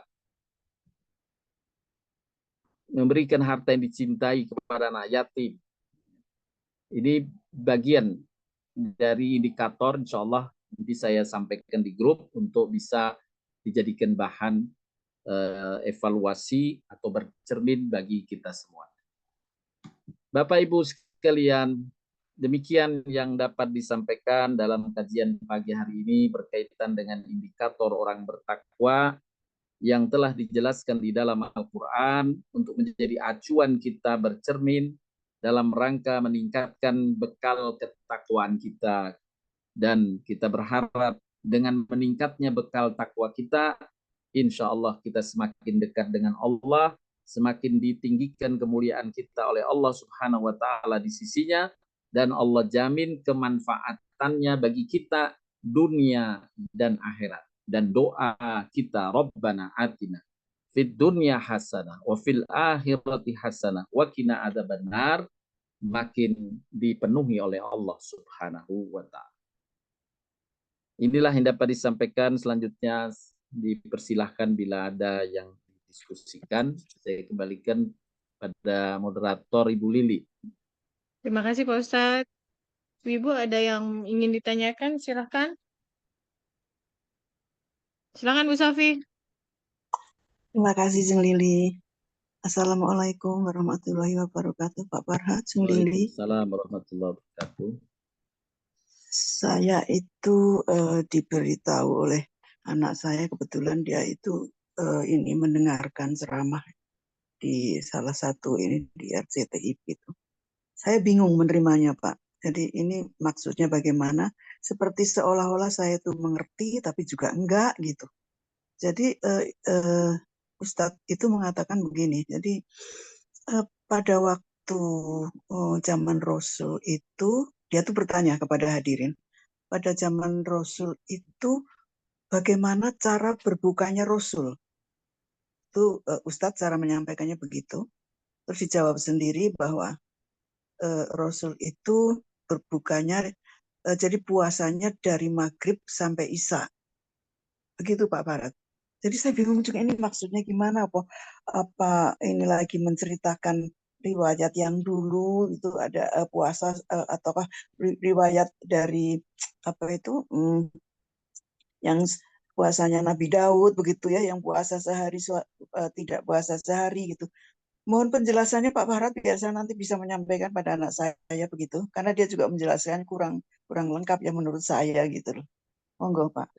memberikan harta yang dicintai kepada anak yatim. Ini bagian dari indikator, insya Allah nanti saya sampaikan di grup untuk bisa dijadikan bahan evaluasi atau bercermin bagi kita semua. Bapak Ibu sekalian, demikian yang dapat disampaikan dalam kajian pagi hari ini berkaitan dengan indikator orang bertakwa yang telah dijelaskan di dalam Al-Quran untuk menjadi acuan kita bercermin dalam rangka meningkatkan bekal ketakwaan kita. Dan kita berharap dengan meningkatnya bekal takwa kita, insya Allah kita semakin dekat dengan Allah, semakin ditinggikan kemuliaan kita oleh Allah Subhanahu wa Ta'ala di sisinya, dan Allah jamin kemanfaatannya bagi kita dunia dan akhirat. Dan doa kita, Rabbana atina fid dunya hasanah wa fil akhirati hasanah wa qina adzabannar, makin dipenuhi oleh Allah Subhanahu wa Ta'ala. Inilah yang dapat disampaikan. Selanjutnya dipersilahkan bila ada yang didiskusikan. Saya kembalikan pada moderator Ibu Lili. Terima kasih Pak Ustadz. Ibu ada yang ingin ditanyakan? Silahkan. Silahkan Bu Safi. Terima kasih Jeng Lili. Assalamualaikum warahmatullahi wabarakatuh. Pak Farhat, Jeng Lili. Waalaikumsalam warahmatullahi wabarakatuh. Saya itu diberitahu oleh anak saya, kebetulan dia itu ini mendengarkan ceramah di salah satu ini di RCTI itu. Saya bingung menerimanya, Pak. Jadi ini maksudnya bagaimana? Seperti seolah-olah saya itu mengerti, tapi juga enggak gitu. Jadi Ustadz itu mengatakan begini. Jadi pada waktu zaman Rasul itu, dia tuh bertanya kepada hadirin. Pada zaman Rasul itu bagaimana cara berbukanya Rasul? Itu Ustadz cara menyampaikannya begitu. Terus dijawab sendiri bahwa Rasul itu berbukanya, jadi puasanya dari maghrib sampai isya. Begitu Pak Barat. Jadi saya bingung juga ini maksudnya gimana? Apa ini lagi menceritakan riwayat yang dulu itu ada puasa ataukah riwayat dari apa itu yang puasanya Nabi Daud begitu ya, yang puasa sehari tidak puasa sehari gitu. Mohon penjelasannya Pak Barat biar saya nanti bisa menyampaikan pada anak saya begitu, karena dia juga menjelaskan kurang lengkap ya menurut saya gitu loh. Monggo Pak.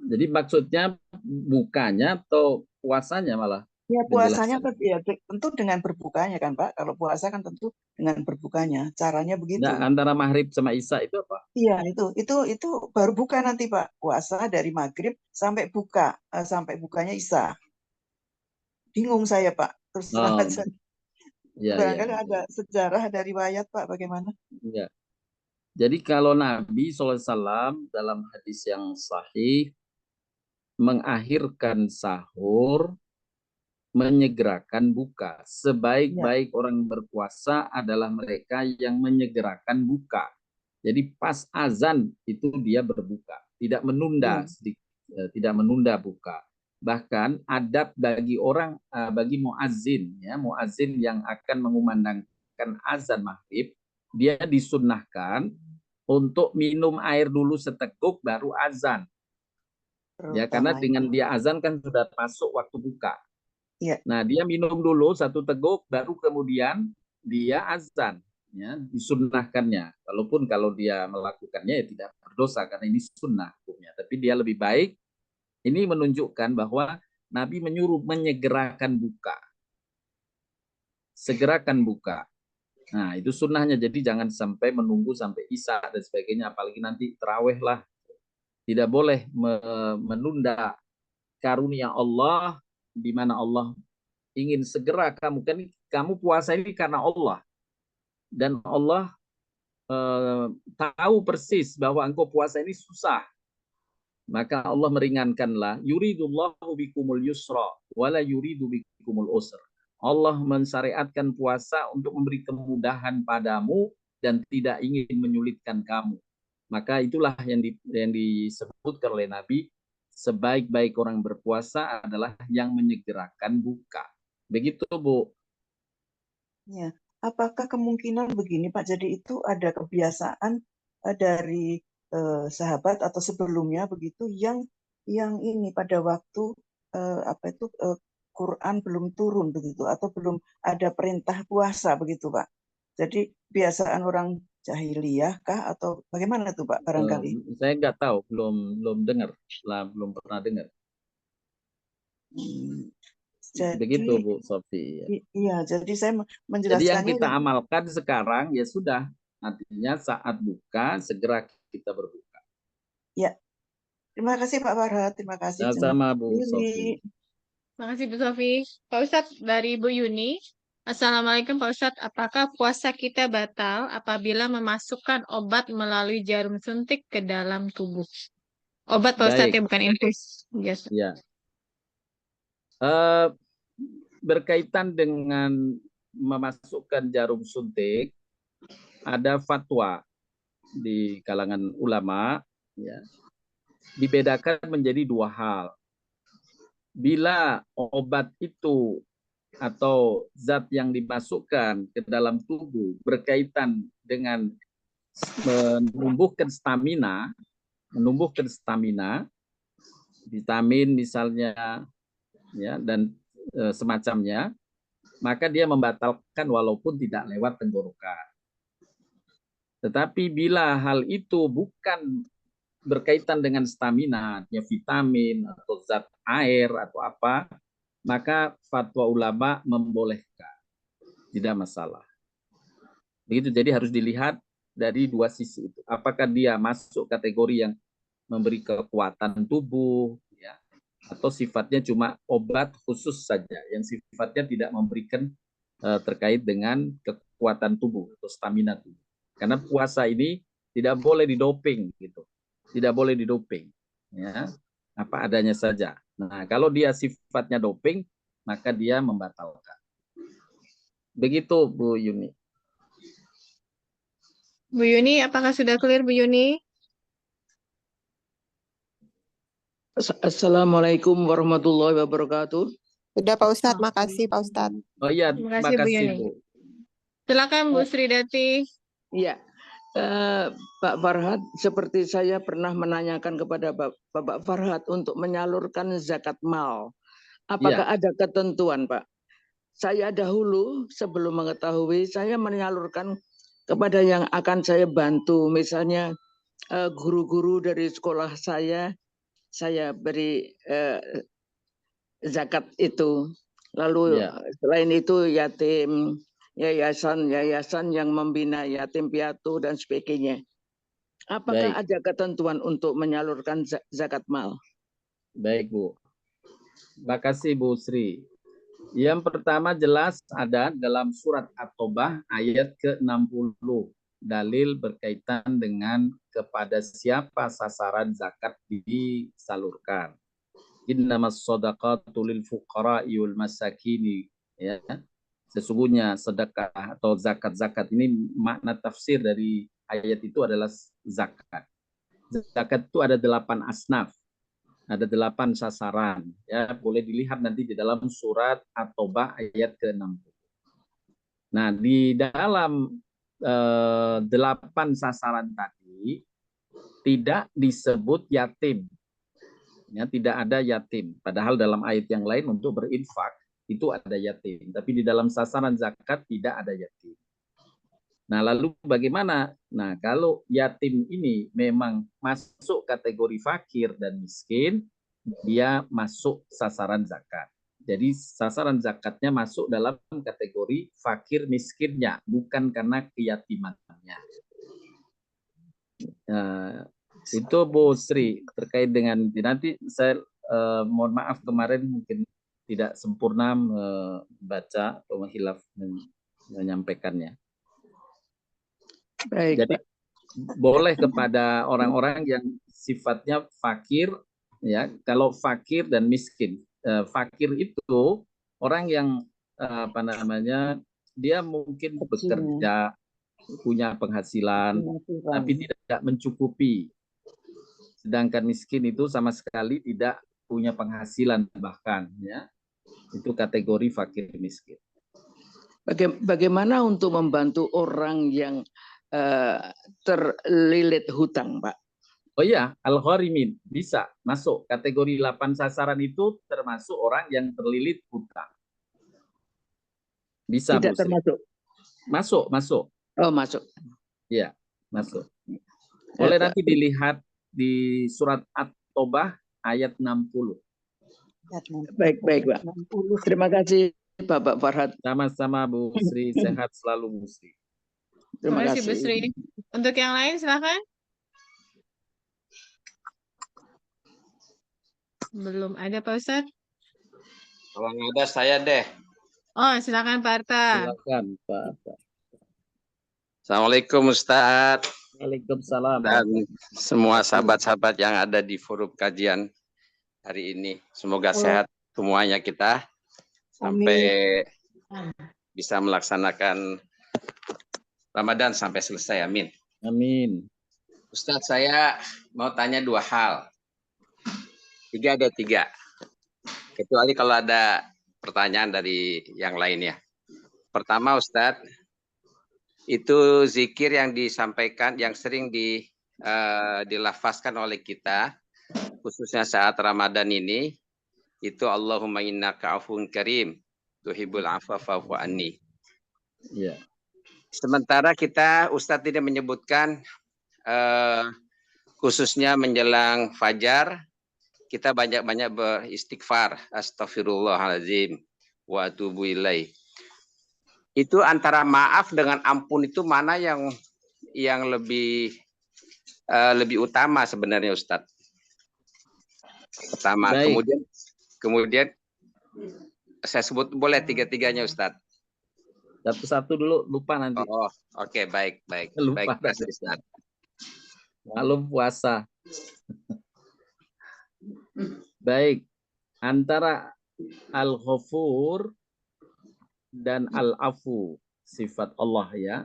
Jadi maksudnya bukanya atau puasanya malah? Ya puasanya Penjelasan. ya, tentu dengan berbukanya kan Pak. Kalau puasa kan tentu dengan berbukanya. Caranya Nah, begitu. antara maghrib sama isya itu apa? Iya itu baru buka nanti Pak. Puasa dari maghrib sampai buka, sampai bukanya isya. Bingung saya Pak. Terus terang Oh, aja. ya, ya, Barangkali ada sejarah dari riwayat Pak bagaimana? ya. Jadi kalau Nabi SAW dalam hadis yang sahih mengakhirkan sahur, menyegerakan buka. Ya. Sebaik-baik orang berpuasa adalah mereka yang menyegerakan buka. Jadi pas azan itu dia berbuka, tidak menunda Iya. tidak menunda buka. Bahkan adab bagi orang bagi muazin ya, muazin yang akan mengumandangkan azan maghrib, dia disunnahkan untuk minum air dulu seteguk baru azan. Ya, karena Terutama dengan itu. dia azan kan sudah masuk waktu buka. Iya. Nah, dia minum dulu satu teguk, baru kemudian dia azan, ya, disunnahkannya. Walaupun kalau dia melakukannya ya tidak berdosa karena ini sunnah hukumnya. Tapi dia lebih baik. Ini menunjukkan bahwa Nabi menyuruh menyegerakan buka, segerakan buka. Nah, itu sunnahnya. Jadi jangan sampai menunggu sampai isya dan sebagainya. Apalagi nanti terawih lah. Tidak boleh menunda karunia Allah di mana Allah ingin segera kamu puasa ini karena Allah dan Allah tahu persis bahwa engkau puasa ini susah, maka Allah meringankanlah. Yuridullahu bikumul yusra wala yuridu bikumul usra. Allah mensyariatkan puasa untuk memberi kemudahan padamu dan tidak ingin menyulitkan kamu. Maka itulah yang disebutkan oleh Nabi, sebaik-baik orang berpuasa adalah yang menyegerakan buka. Begitu, Bu. Ya. Apakah kemungkinan begini Pak? Jadi itu ada kebiasaan dari sahabat atau sebelumnya begitu yang ini pada waktu apa itu Quran belum turun begitu atau belum ada perintah puasa begitu Pak. Jadi kebiasaan orang jahiliyah kah atau bagaimana tuh Pak barangkali? Saya nggak tahu, belum dengar, belum pernah dengar. Hmm, Begitu, jadi Bu Sofi. iya, jadi saya Jadi yang menjelaskannya kita yang amalkan sekarang ya sudah, artinya saat buka segera kita berbuka. ya. Terima kasih Pak Farhat, terima kasih Jeng Sama-sama, Bu Sofi. Lili. Makasih Bu Sofi. Pak Ustadz dari Bu Yuni. Assalamualaikum Pak Ustadz. Apakah puasa kita batal apabila memasukkan obat melalui jarum suntik ke dalam tubuh? Obat Pak Ustadz ya, Baik, bukan infus. Biasa. ya. Eh, Berkaitan dengan memasukkan jarum suntik, ada fatwa di kalangan ulama, ya, dibedakan menjadi dua hal. Bila obat itu atau zat yang dimasukkan ke dalam tubuh berkaitan dengan menumbuhkan stamina, vitamin misalnya, ya, dan semacamnya, maka dia membatalkan walaupun tidak lewat tenggorokan. Tetapi bila hal itu bukan berkaitan dengan stamina, ya vitamin atau zat air atau apa, maka fatwa ulama membolehkan, tidak masalah. Begitu, jadi harus dilihat dari dua sisi itu. Apakah dia masuk kategori yang memberi kekuatan tubuh, ya, atau sifatnya cuma obat khusus saja, yang sifatnya tidak memberikan terkait dengan kekuatan tubuh atau stamina tubuh. Karena puasa ini tidak boleh didoping, gitu, tidak boleh didoping, ya, apa adanya saja. Nah, kalau dia sifatnya doping, maka dia membatalkan. Begitu, Bu Yuni. Bu Yuni, apakah sudah clear Bu Yuni? Assalamualaikum warahmatullahi wabarakatuh. Sudah Pak Ustadz, makasih Pak Ustadz. Oh iya, Terima kasih, Bu Yuni. Bu. Silakan Bu Sridati. Iya, Pak Farhad, seperti saya pernah menanyakan kepada Bapak Farhad untuk menyalurkan zakat mal. Apakah ada ketentuan, Pak? Saya dahulu sebelum mengetahui, saya menyalurkan kepada yang akan saya bantu, misalnya guru-guru dari sekolah saya beri zakat itu. Lalu selain itu yatim, yayasan yang membina yatim piatu dan sebagainya. Apakah ada ketentuan untuk menyalurkan zakat mal? Baik, Bu. Terima kasih, Bu Sri. Yang pertama jelas ada dalam surat At-Taubah ayat ke-60. Dalil berkaitan dengan kepada siapa sasaran zakat disalurkan. Innamas shadaqatu lil fuqara'i wal masakini, ya. Sesungguhnya sedekah atau zakat-zakat ini makna tafsir dari ayat itu adalah zakat. Zakat itu ada 8 asnaf. Ada 8 sasaran, ya, boleh dilihat nanti di dalam surat At-Taubah ayat ke-60. Nah, di dalam 8 sasaran tadi tidak disebut yatim, ya, tidak ada yatim. Padahal dalam ayat yang lain untuk berinfak itu ada yatim, tapi di dalam sasaran zakat tidak ada yatim. Nah, lalu bagaimana? Nah, kalau yatim ini memang masuk kategori fakir dan miskin, dia masuk sasaran zakat. Jadi sasaran zakatnya masuk dalam kategori fakir miskinnya, bukan karena keyatimannya. Nah, itu Bu Sri terkait dengan nanti saya mohon maaf kemarin mungkin tidak sempurna membaca atau menyampaikannya. Baik, jadi boleh kepada orang-orang yang sifatnya fakir, ya. Kalau fakir dan miskin, fakir itu orang yang dia mungkin bekerja, punya penghasilan, tapi tidak mencukupi. Sedangkan miskin itu sama sekali tidak punya penghasilan bahkan, ya. Itu kategori fakir miskin. Bagaimana untuk membantu orang yang terlilit hutang, Pak? Oh iya, al-gharimin bisa masuk kategori 8 sasaran itu, termasuk orang yang terlilit hutang. Bisa, tidak termasuk. Masuk. Oh, masuk. Iya, masuk. Boleh nanti dilihat di surat At-Taubah ayat 60. Baik, Pak. Terima kasih Bapak Farhad. Sama-sama Bu Sri, sehat selalu Bu Sri. Terima kasih Bu Sri. Untuk yang lain silakan. Belum ada Pak Ustadz? Kalau nggak ada saya deh. Oh, silakan Pak Arta. Silakan Pak Arta. Assalamualaikum Ustadz. Waalaikumsalam. Dan semua sahabat-sahabat yang ada di forum kajian hari ini. Semoga sehat semuanya kita. Sampai bisa melaksanakan Ramadan sampai selesai. Amin. Amin. Ustadz, saya mau tanya 2 hal. 3 ada 3. Kecuali kalau ada pertanyaan dari yang lainnya. Pertama Ustadz, itu zikir yang disampaikan, yang sering dilafazkan oleh kita, khususnya saat Ramadan ini, itu Allahumma innaka afun karim, tuhibbul afwa fa'fu anni. Iya. Sementara Ustadz tidak menyebutkan khususnya menjelang fajar, kita banyak-banyak beristighfar, astagfirullahaladzim, wa atubu ilaih. Itu antara maaf dengan ampun itu mana yang lebih utama sebenarnya Ustadz? Pertama, Baik. kemudian saya sebut boleh tiga-tiganya Ustadz. Satu-satu dulu, lupa nanti. Oh, oke, baik. Lupa Baik, nanti. Ustadz. Maklum puasa. Baik, antara Al-Ghafur dan Al-Afu, sifat Allah ya.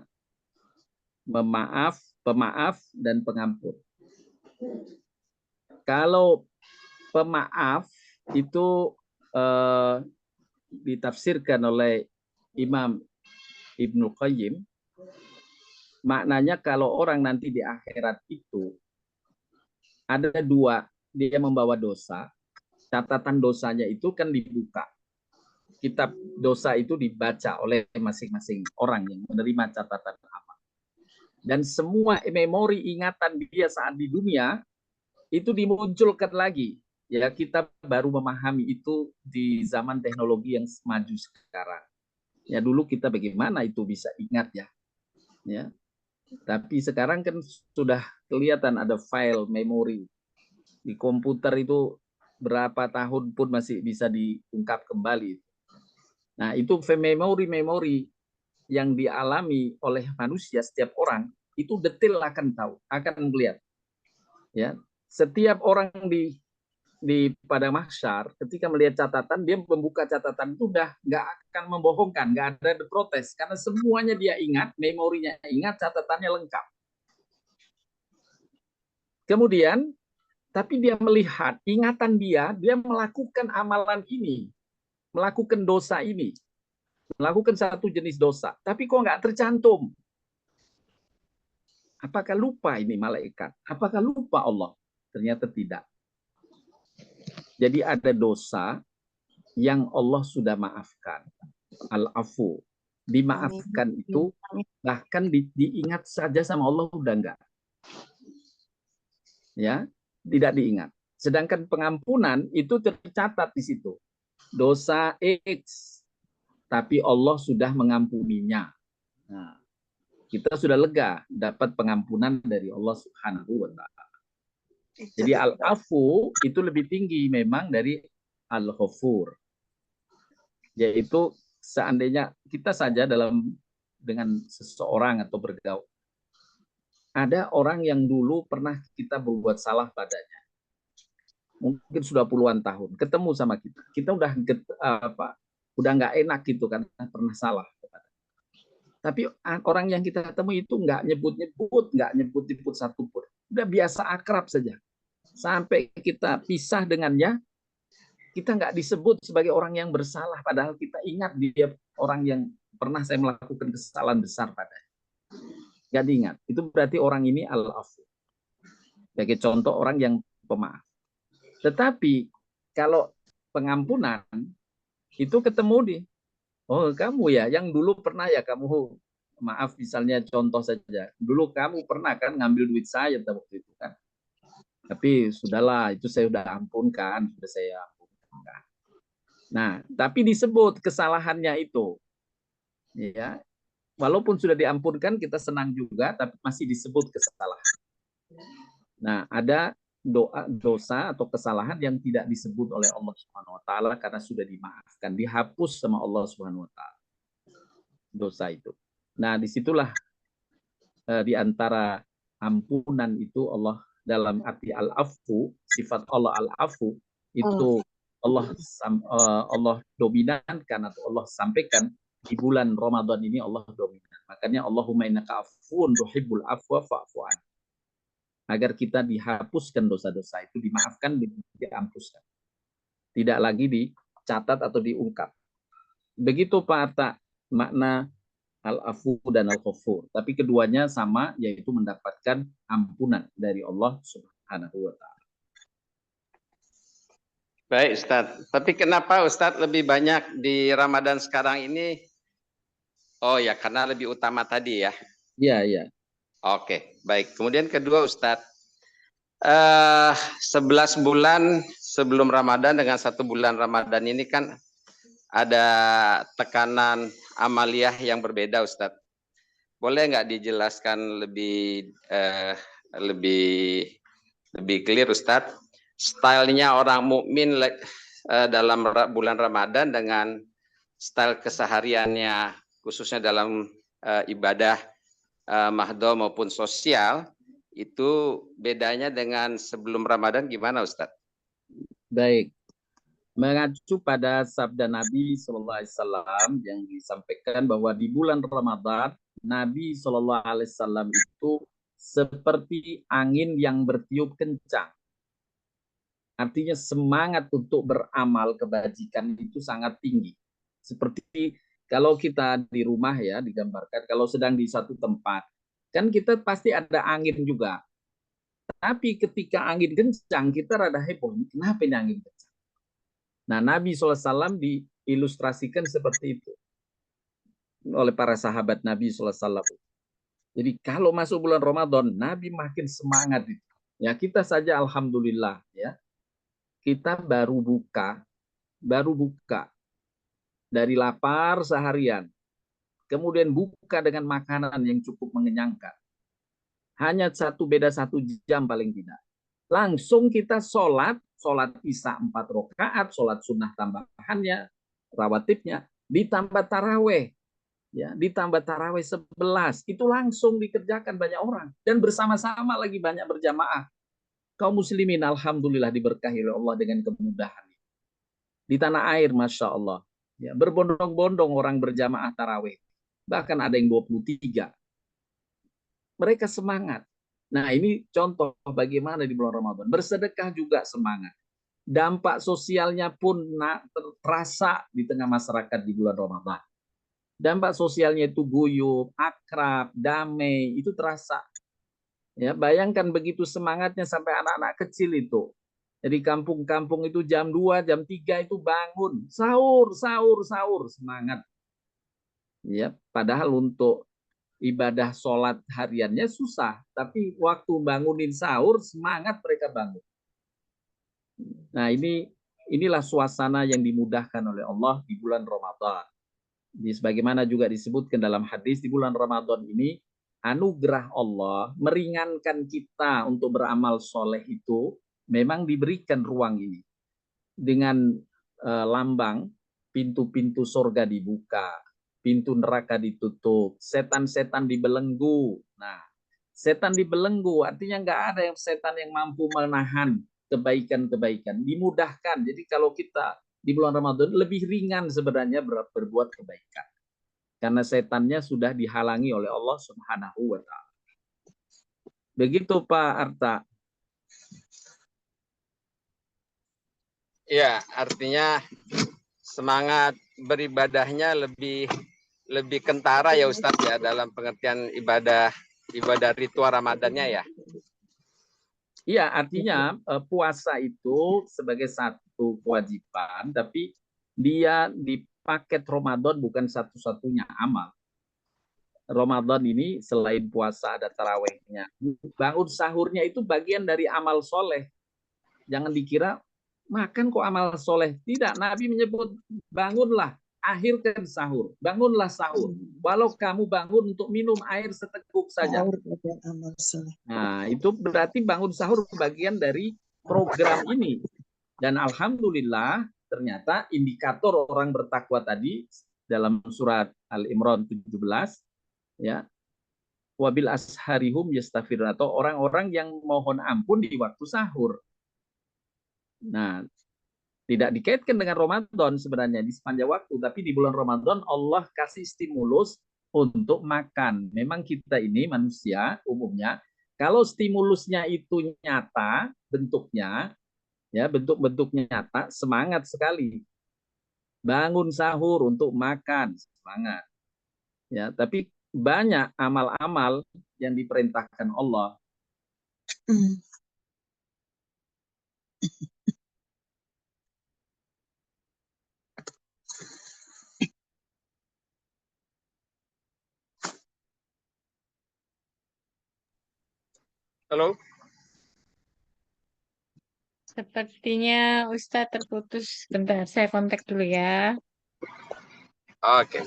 Pemaaf dan pengampun. Kalau pemaaf itu ditafsirkan oleh Imam Ibnu Qayyim, maknanya kalau orang nanti di akhirat itu ada dua, dia membawa dosa, catatan dosanya itu kan dibuka. Kitab dosa itu dibaca oleh masing-masing orang yang menerima catatan amal. Dan semua memori ingatan dia saat di dunia itu dimunculkan lagi. Ya, kita baru memahami itu di zaman teknologi yang maju sekarang. Ya, dulu kita bagaimana itu bisa ingat ya. Ya. Tapi sekarang kan sudah kelihatan ada file memori di komputer itu berapa tahun pun masih bisa diungkap kembali. Nah, itu memori yang dialami oleh manusia setiap orang itu detail akan tahu, akan melihat. Ya, setiap orang di pada mahsyar ketika melihat catatan, dia membuka catatan itu udah nggak akan membohongkan, nggak ada protes karena semuanya dia ingat, memorinya ingat, catatannya lengkap. Kemudian tapi dia melihat ingatan dia melakukan amalan ini, melakukan dosa ini, melakukan satu jenis dosa, tapi kok nggak tercantum. Apakah lupa ini malaikat? Apakah lupa Allah? Ternyata tidak. Jadi ada dosa yang Allah sudah maafkan. Al-afu. Dimaafkan itu bahkan diingat saja sama Allah udah enggak. Ya, tidak diingat. Sedangkan pengampunan itu tercatat di situ. Dosa X, tapi Allah sudah mengampuninya. Nah, kita sudah lega dapat pengampunan dari Allah Subhanahu wa taala. Jadi al-afu itu lebih tinggi memang dari al-ghafur. Yaitu seandainya kita saja dengan seseorang atau bergaul. Ada orang yang dulu pernah kita berbuat salah padanya. Mungkin sudah puluhan tahun ketemu sama kita. Kita udah nggak enak gitu kan, pernah salah. Tapi orang yang kita ketemu itu nggak nyebut satu pun. Udah biasa akrab saja. Sampai kita pisah dengannya, kita nggak disebut sebagai orang yang bersalah, padahal kita ingat dia orang yang pernah saya melakukan kesalahan besar padanya. Nggak diingat. Itu berarti orang ini al-afu. Sebagai contoh orang yang pemaaf. Tetapi kalau pengampunan itu ketemu oh kamu ya, yang dulu pernah ya kamu, maaf misalnya contoh saja, dulu kamu pernah kan ngambil duit saya waktu itu kan. Tapi sudahlah, itu saya sudah ampunkan, sudah saya ampunkan. Nah, tapi disebut kesalahannya itu. Ya. Walaupun sudah diampunkan, kita senang juga, tapi masih disebut kesalahan. Nah, ada dosa atau kesalahan yang tidak disebut oleh Allah Subhanahu wa taala karena sudah dimaafkan, dihapus sama Allah Subhanahu wa taala. Dosa itu. Nah, disitulah di antara ampunan itu Allah dalam arti al-afu, sifat Allah al-afu itu Allah dominankan atau Allah sampaikan di bulan Ramadan ini Allah dominan. Makanya Allahumma innaka afuwun tuhibbul afwa fa'fu anni. Agar kita dihapuskan dosa-dosa itu, dimaafkan, diampuskan. Tidak lagi dicatat atau diungkap. Begitu Pak Arta makna al-afu dan al-ghafur. Tapi keduanya sama, yaitu mendapatkan ampunan dari Allah Subhanahu wa taala. Baik Ustadz, tapi kenapa Ustadz lebih banyak di Ramadan sekarang ini Oh ya, karena lebih utama tadi ya. Iya, iya. Oke, baik. Kemudian kedua Ustadz, 11 bulan sebelum Ramadan dengan 1 bulan Ramadan ini kan ada tekanan amaliyah yang berbeda Ustadz. Boleh nggak dijelaskan lebih clear Ustadz? Stylenya orang mukmin dalam bulan Ramadan dengan style kesehariannya khususnya dalam ibadah mahdoh maupun sosial itu bedanya dengan sebelum Ramadan gimana Ustadz? Baik. Mengacu pada sabda Nabi Shallallahu Alaihi Wasallam yang disampaikan bahwa di bulan Ramadan Nabi Shallallahu Alaihi Wasallam itu seperti angin yang bertiup kencang. Artinya semangat untuk beramal kebajikan itu sangat tinggi. Seperti kalau kita di rumah ya digambarkan, kalau sedang di satu tempat, kan kita pasti ada angin juga. Tapi ketika angin kencang, kita rada heboh. Kenapa ini angin kencang? Nah, Nabi SAW diilustrasikan seperti itu oleh para sahabat Nabi SAW. Jadi kalau masuk bulan Ramadan, Nabi makin semangat. Ya kita saja alhamdulillah ya. Kita baru buka dari lapar seharian. Kemudian buka dengan makanan yang cukup mengenyangkan. Hanya beda 1 jam paling tidak. Langsung kita sholat isya 4 rakaat, sholat sunnah tambahannya, rawatibnya, ditambah taraweh. Ya, ditambah taraweh 11, itu langsung dikerjakan banyak orang. Dan bersama-sama lagi banyak berjamaah. Kaum muslimin alhamdulillah diberkahi oleh Allah dengan kemudahan. Di tanah air Masya Allah. Ya, berbondong-bondong orang berjamaah taraweh. Bahkan ada yang 23. Mereka semangat. Nah ini contoh bagaimana di bulan Ramadan. Bersedekah juga semangat. Dampak sosialnya pun terasa di tengah masyarakat di bulan Ramadan. Dampak sosialnya itu guyup, akrab, damai, itu terasa. Ya, bayangkan begitu semangatnya sampai anak-anak kecil itu. Jadi kampung-kampung itu jam 2, jam 3 itu bangun, sahur, semangat. Ya, padahal untuk ibadah sholat hariannya susah, tapi waktu bangunin sahur semangat mereka bangun. Nah, inilah suasana yang dimudahkan oleh Allah di bulan Ramadan. Sebagaimana juga disebutkan dalam hadis, di bulan Ramadan ini anugerah Allah meringankan kita untuk beramal soleh itu memang diberikan ruang ini dengan lambang pintu-pintu surga dibuka, pintu neraka ditutup, setan-setan dibelenggu. Nah, setan dibelenggu artinya nggak ada yang setan yang mampu menahan kebaikan-kebaikan, dimudahkan. Jadi kalau kita di bulan Ramadan lebih ringan sebenarnya berbuat kebaikan. Karena setannya sudah dihalangi oleh Allah Subhanahu wa taala. Begitu Pak Arta. Ya, artinya semangat beribadahnya lebih kentara ya Ustadz ya dalam pengertian ibadah ritual Ramadannya ya. Iya, artinya puasa itu sebagai satu kewajiban, tapi dia di paket Ramadan bukan satu-satunya amal. Ramadan ini selain puasa ada tarawehnya. Bangun sahurnya itu bagian dari amal soleh. Jangan dikira makan kok amal soleh. Tidak, Nabi menyebut bangunlah, akhirkan sahur. Bangunlah sahur. Walau kamu bangun untuk minum air seteguk saja. Nah, itu berarti bangun sahur bagian dari program ini. Dan alhamdulillah ternyata indikator orang bertakwa tadi dalam surat Al-Imran 17 ya. Wabil asharihum yastaghfirun, atau orang-orang yang mohon ampun di waktu sahur. Nah, tidak dikaitkan dengan Ramadan sebenarnya di sepanjang waktu, tapi di bulan Ramadan Allah kasih stimulus untuk makan. Memang kita ini manusia umumnya kalau stimulusnya itu nyata bentuknya, ya bentuk-bentuknya nyata, semangat sekali. Bangun sahur untuk makan, semangat. Ya, tapi banyak amal-amal yang diperintahkan Allah. Halo? Sepertinya Ustadz terputus. Bentar, saya kontak dulu ya. Oke.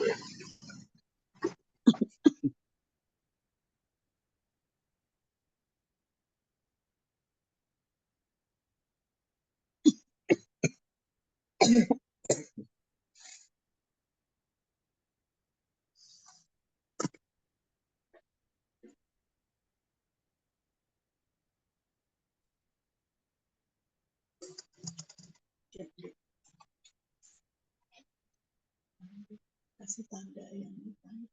Kasih tanda yang ditanya.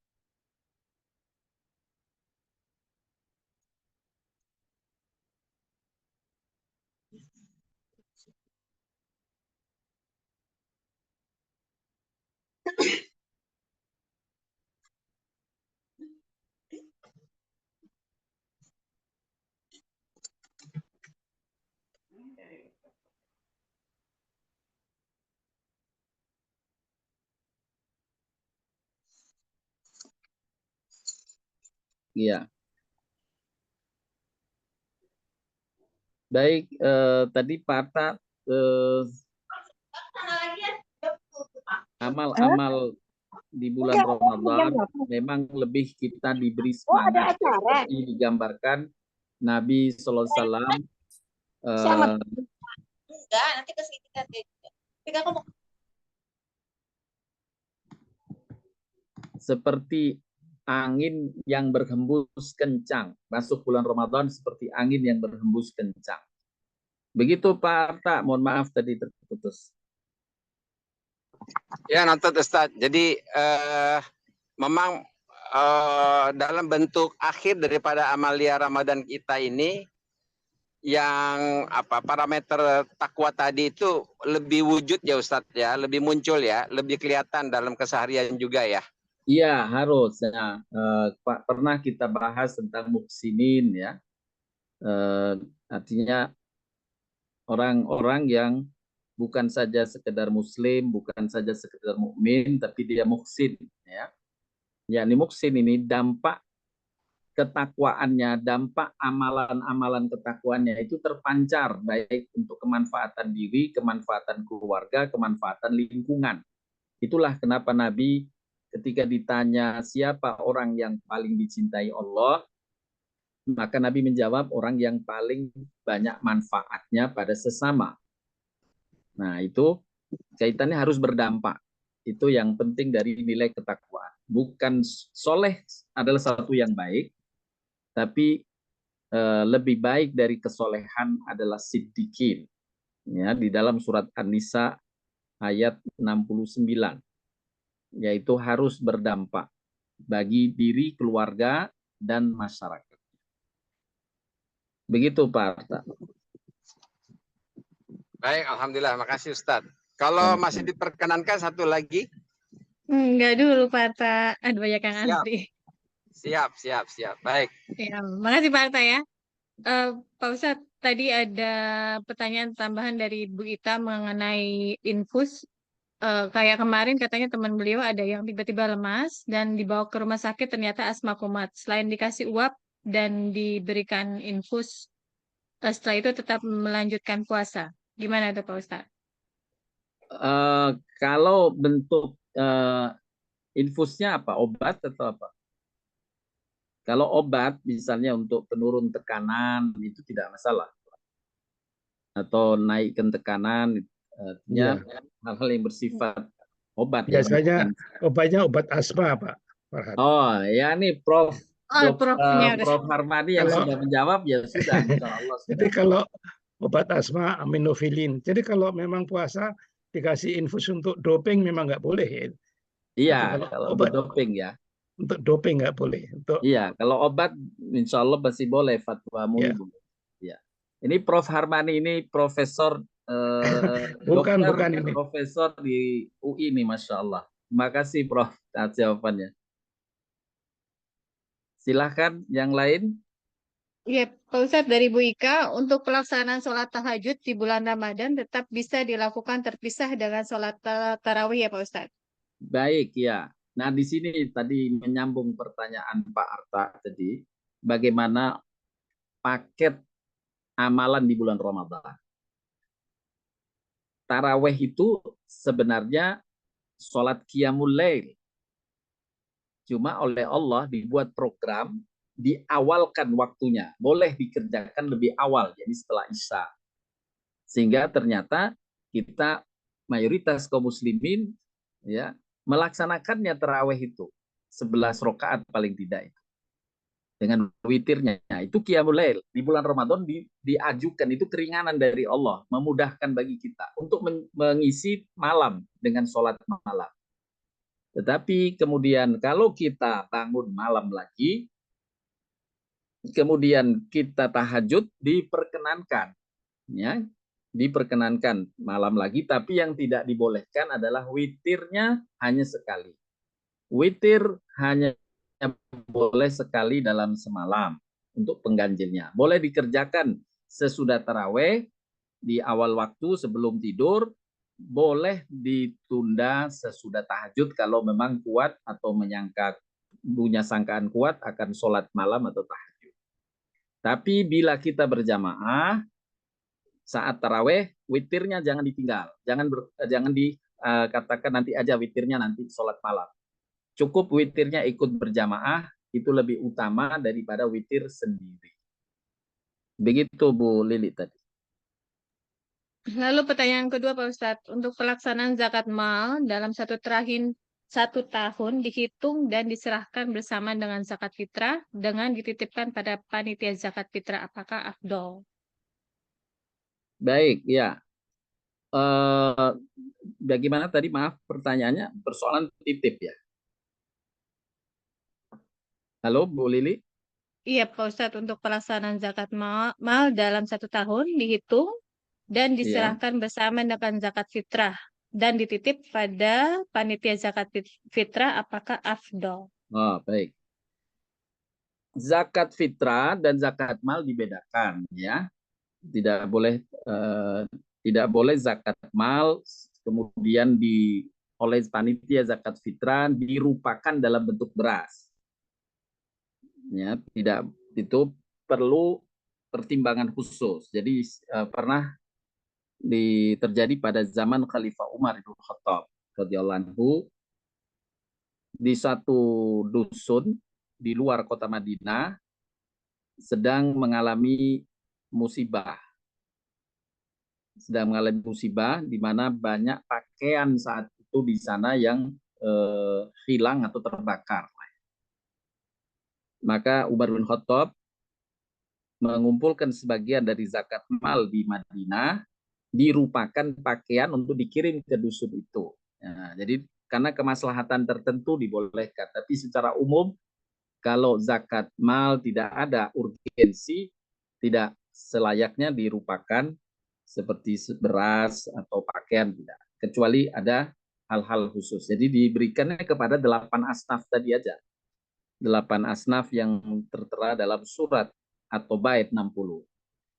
Iya. Baik, tadi Pak Arta, amal-amal di bulan Ramadan memang lebih kita diberi semangat seperti digambarkan Nabi Sallallahu Alaihi Wasallam Nanti ke sini seperti angin yang berhembus kencang. Masuk bulan Ramadan seperti angin yang berhembus kencang. Begitu Pak Arta, mohon maaf tadi terputus. Ya, nonton Ustaz. Jadi memang dalam bentuk akhir daripada amalia Ramadan kita ini, yang parameter takwa tadi itu lebih wujud ya Ustadz ya, lebih muncul ya, lebih kelihatan dalam keseharian juga ya. Iya, harus. Nah, Pak, pernah kita bahas tentang muhsinin ya. Artinya orang-orang yang bukan saja sekedar muslim, bukan saja sekedar mukmin, tapi dia muhsin ya. Yakni muhsin ini dampak ketakwaannya, dampak amalan-amalan ketakwaannya itu terpancar baik untuk kemanfaatan diri, kemanfaatan keluarga, kemanfaatan lingkungan. Itulah kenapa Nabi ketika ditanya siapa orang yang paling dicintai Allah, maka Nabi menjawab orang yang paling banyak manfaatnya pada sesama. Nah, itu kaitannya harus berdampak. Itu yang penting dari nilai ketakwaan. Bukan soleh adalah satu yang baik, tapi lebih baik dari kesolehan adalah siddiqin. Ya, di dalam surat An-Nisa ayat 69. Yaitu harus berdampak bagi diri, keluarga, dan masyarakat. Begitu Pak Arta. Baik, Alhamdulillah. Makasih Ustadz. Kalau masih diperkenankan satu lagi. Enggak dulu Pak Arta. Ada banyak yang antri. Siap. Baik. Ya, makasih Pak Arta ya. Pak Ustadz, tadi ada pertanyaan tambahan dari Bu Ita mengenai infus. Kayak kemarin katanya teman beliau ada yang tiba-tiba lemas dan dibawa ke rumah sakit ternyata asma kumat. Selain dikasih uap dan diberikan infus, setelah itu tetap melanjutkan puasa. Gimana tuh Pak Ustadz? Kalau bentuk infusnya apa? Obat atau apa? Kalau obat misalnya untuk penurun tekanan itu tidak masalah. Atau naikkan tekanan, artinya hal-hal yang bersifat obat. Biasanya obatnya obat asma, Pak Farhad. Oh, ya nih Prof. Prof Harmadi yang sudah menjawab, ya sudah. Insyaallah sudah. Jadi kalau obat asma aminofilin. Jadi kalau memang puasa dikasih infus untuk doping memang nggak boleh ya. Iya, kalau obat doping ya. Untuk doping nggak boleh. Iya, kalau obat insya Allah masih boleh, fatwa MUI boleh. Ya. Ini Prof Harmadi ini profesor bukan dokter, ini. Profesor di UI nih, Masya Allah. Terima kasih Prof atas jawabannya. Silahkan yang lain. Ya, Pak Ustadz, dari Bu Ika, untuk pelaksanaan sholat tahajud di bulan Ramadan tetap bisa dilakukan terpisah dengan sholat tarawih ya Pak Ustadz? Baik, ya. Nah, di sini tadi menyambung pertanyaan Pak Arta tadi, bagaimana paket amalan di bulan Ramadan. Taraweh itu sebenarnya sholat qiyamul lail. Cuma oleh Allah dibuat program, diawalkan waktunya. Boleh dikerjakan lebih awal, jadi setelah Isya. Sehingga ternyata kita mayoritas kaum muslimin ya melaksanakannya tarawih itu 11 rakaat paling tidak itu. Dengan witirnya. Itu qiyamul lail. Di bulan Ramadan diajukan, itu keringanan dari Allah, memudahkan bagi kita untuk mengisi malam dengan sholat malam. Tetapi kemudian kalau kita bangun malam lagi, kemudian kita tahajud, diperkenankan. Ya, diperkenankan malam lagi, tapi yang tidak dibolehkan adalah witirnya hanya sekali. Witir hanya boleh sekali dalam semalam untuk pengganjilnya. Boleh dikerjakan sesudah taraweh, di awal waktu sebelum tidur, boleh ditunda sesudah tahajud kalau memang kuat atau punya sangkaan kuat akan sholat malam atau tahajud. Tapi bila kita berjamaah, saat taraweh, witirnya jangan ditinggal. Jangan dikatakan nanti aja witirnya, nanti sholat malam. Cukup witirnya ikut berjamaah, itu lebih utama daripada witir sendiri. Begitu Bu Lili tadi. Lalu pertanyaan kedua Pak Ustadz, untuk pelaksanaan zakat mal dalam satu tahun dihitung dan diserahkan bersama dengan zakat fitrah dengan dititipkan pada panitia zakat fitrah, apakah afdol? Baik, ya. Bagaimana tadi, maaf pertanyaannya, persoalan titip ya? Halo Bu Lili? Iya Pak Ustadz, untuk pelaksanaan zakat mal dalam satu tahun dihitung dan diserahkan bersama dengan zakat fitrah dan dititip pada panitia zakat fitrah, apakah afdol? Oh, baik. Zakat fitrah dan zakat mal dibedakan ya. Tidak boleh zakat mal kemudian oleh panitia zakat fitrah dirupakan dalam bentuk beras. Ya, tidak, itu perlu pertimbangan khusus. Jadi pernah terjadi pada zaman Khalifah Umar bin Khattab radhiyallahu anhu, di satu dusun di luar kota Madinah sedang mengalami musibah. Di mana banyak pakaian saat itu di sana yang hilang atau terbakar. Maka Umar bin Khattab mengumpulkan sebagian dari zakat mal di Madinah, dirupakan pakaian untuk dikirim ke dusun itu. Ya, jadi karena kemaslahatan tertentu dibolehkan, tapi secara umum kalau zakat mal tidak ada urgensi, tidak selayaknya dirupakan seperti beras atau pakaian, tidak. Kecuali ada hal-hal khusus. Jadi diberikannya kepada 8 asnaf tadi aja. 8 asnaf yang tertera dalam surat atau bait 60.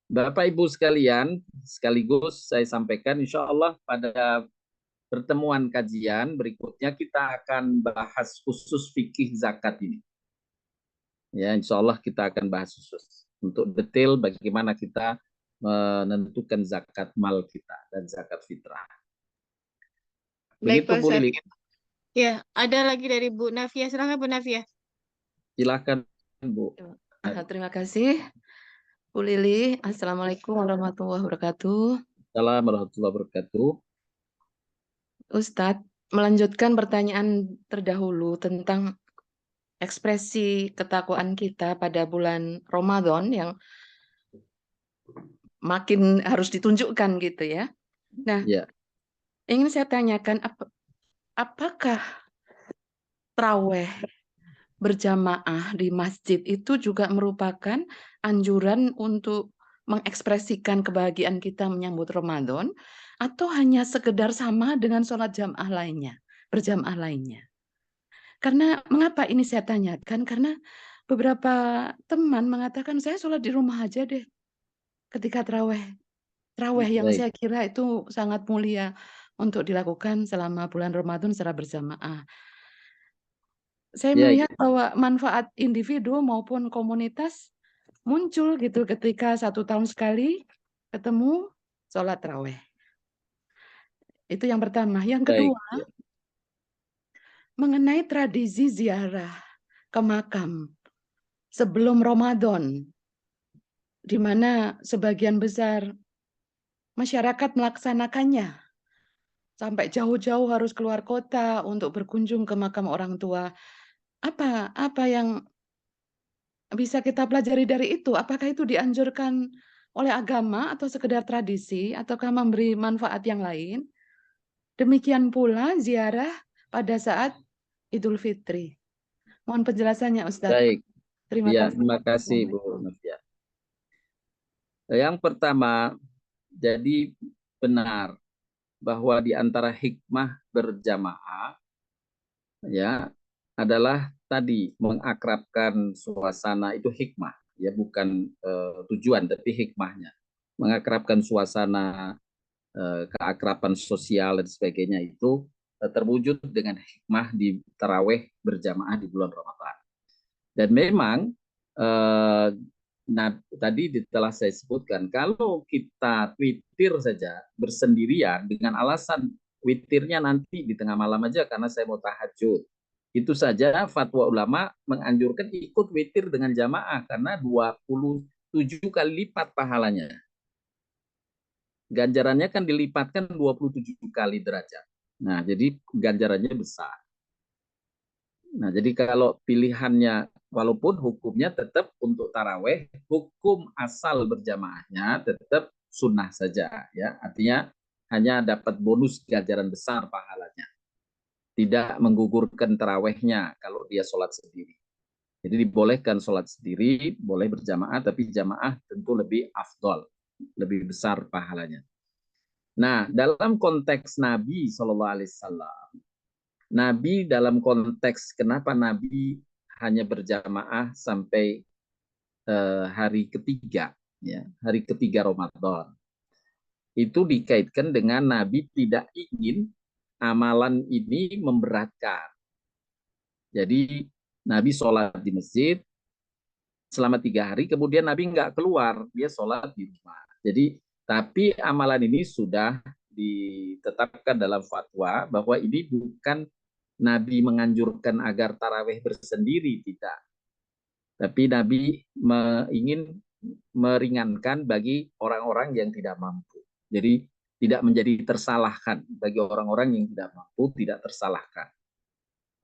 Bapak Ibu sekalian, sekaligus saya sampaikan, insya Allah pada pertemuan kajian berikutnya kita akan bahas khusus fikih zakat ini. Ya, insya Allah kita akan bahas khusus untuk detail bagaimana kita menentukan zakat mal kita dan zakat fitrah. Begitu Bu Lili. Ya, ada lagi dari Bu Nafia. Silakan Bu Nafia. Silakan Bu. Terima kasih Bu Lili. Assalamualaikum warahmatullahi wabarakatuh. Assalamualaikum warahmatullahi wabarakatuh. Ustadz, melanjutkan pertanyaan terdahulu tentang ekspresi ketakwaan kita pada bulan Ramadan yang makin harus ditunjukkan gitu ya. Nah, ingin saya tanyakan, apakah taraweh berjamaah di masjid itu juga merupakan anjuran untuk mengekspresikan kebahagiaan kita menyambut Ramadan, atau hanya sekedar sama dengan sholat jamaah lainnya, berjamaah lainnya? Karena mengapa ini saya tanyakan? Karena beberapa teman mengatakan saya sholat di rumah aja deh ketika taraweh yang saya kira itu sangat mulia untuk dilakukan selama bulan Ramadan secara berjamaah. Saya melihat bahwa manfaat individu maupun komunitas muncul gitu ketika 1 tahun sekali ketemu sholat raweh. Itu yang pertama. Yang Baik, kedua, ya. mengenai tradisi ziarah ke makam sebelum Ramadan, di mana sebagian besar masyarakat melaksanakannya. Sampai jauh-jauh harus keluar kota untuk berkunjung ke makam orang tua. Apa yang bisa kita pelajari dari itu? Apakah itu dianjurkan oleh agama atau sekedar tradisi, ataukah memberi manfaat yang lain? Demikian pula ziarah pada saat Idul Fitri. Mohon penjelasannya, Ustadz. Baik, Terima ya, kasih. terima kasih Bu Novia. Yang pertama, jadi benar bahwa di antara hikmah berjamaah ya adalah tadi mengakrabkan suasana, itu hikmah ya, bukan tujuan tapi hikmahnya. Mengakrabkan suasana, keakraban sosial dan sebagainya itu terwujud dengan hikmah di taraweh berjamaah di bulan Ramadan. Dan memang nah tadi telah saya sebutkan, kalau kita witir saja bersendirian dengan alasan witirnya nanti di tengah malam aja karena saya mau tahajud, itu saja fatwa ulama menganjurkan ikut witir dengan jamaah karena 27 kali lipat pahalanya. Ganjarannya kan dilipatkan 27 kali derajat. Nah, jadi ganjarannya besar. Nah, jadi kalau pilihannya, walaupun hukumnya tetap untuk taraweh, hukum asal berjamaahnya tetap sunnah saja, ya. Artinya hanya dapat bonus ganjaran besar pahalanya, tidak menggugurkan tarawehnya kalau dia sholat sendiri. Jadi dibolehkan sholat sendiri, boleh berjamaah, tapi jamaah tentu lebih afdol, lebih besar pahalanya. Nah, dalam konteks Nabi SAW, Nabi dalam konteks kenapa Nabi hanya berjamaah sampai hari ketiga, ya, hari ketiga Ramadan. Itu dikaitkan dengan Nabi tidak ingin amalan ini memberatkan. Jadi Nabi sholat di masjid selama 3 hari, kemudian Nabi nggak keluar, dia sholat di rumah. Jadi, tapi amalan ini sudah ditetapkan dalam fatwa bahwa ini bukan Nabi menganjurkan agar taraweh bersendiri, tidak. Tapi Nabi ingin meringankan bagi orang-orang yang tidak mampu. Jadi tidak menjadi tersalahkan bagi orang-orang yang tidak mampu, tidak tersalahkan.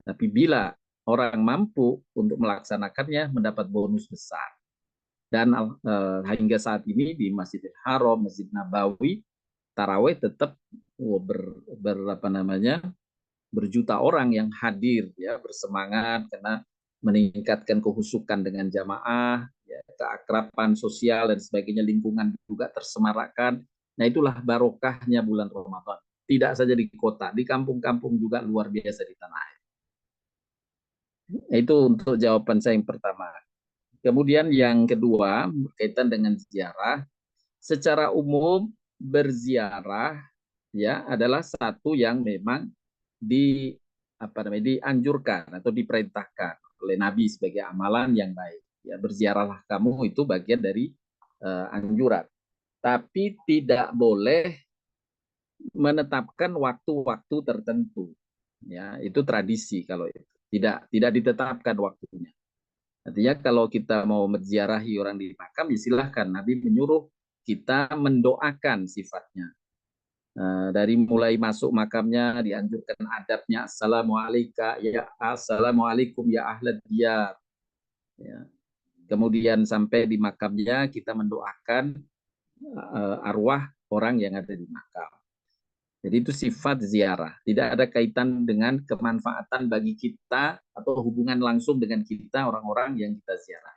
Tapi bila orang mampu untuk melaksanakannya mendapat bonus besar. Dan hingga saat ini di Masjidil Haram, Masjid Nabawi, taraweh tetap berjuta orang yang hadir, ya, bersemangat karena meningkatkan kehusukan dengan jamaah, ya, keakraban sosial dan sebagainya, lingkungan juga tersemarakkan. Nah, itulah barokahnya bulan Ramadan. Tidak saja di kota, di kampung-kampung juga luar biasa di tanah air. Itu untuk jawaban saya yang pertama. Kemudian yang kedua berkaitan dengan ziarah. Secara umum berziarah ya adalah satu yang memang dianjurkan atau diperintahkan oleh Nabi sebagai amalan yang baik. Ya, berziarahlah kamu, itu bagian dari anjuran. Tapi tidak boleh menetapkan waktu-waktu tertentu. Ya, itu tradisi kalau itu. Tidak ditetapkan waktunya. Artinya kalau kita mau menziarahi orang di makam, ya silahkan. Nabi menyuruh kita mendoakan sifatnya. Dari mulai masuk makamnya dianjurkan adabnya, assalamualaikum ya ahlad diyar. Ya. Kemudian sampai di makamnya kita mendoakan arwah orang yang ada di makam. Jadi itu sifat ziarah. Tidak ada kaitan dengan kemanfaatan bagi kita atau hubungan langsung dengan kita orang-orang yang kita ziarah.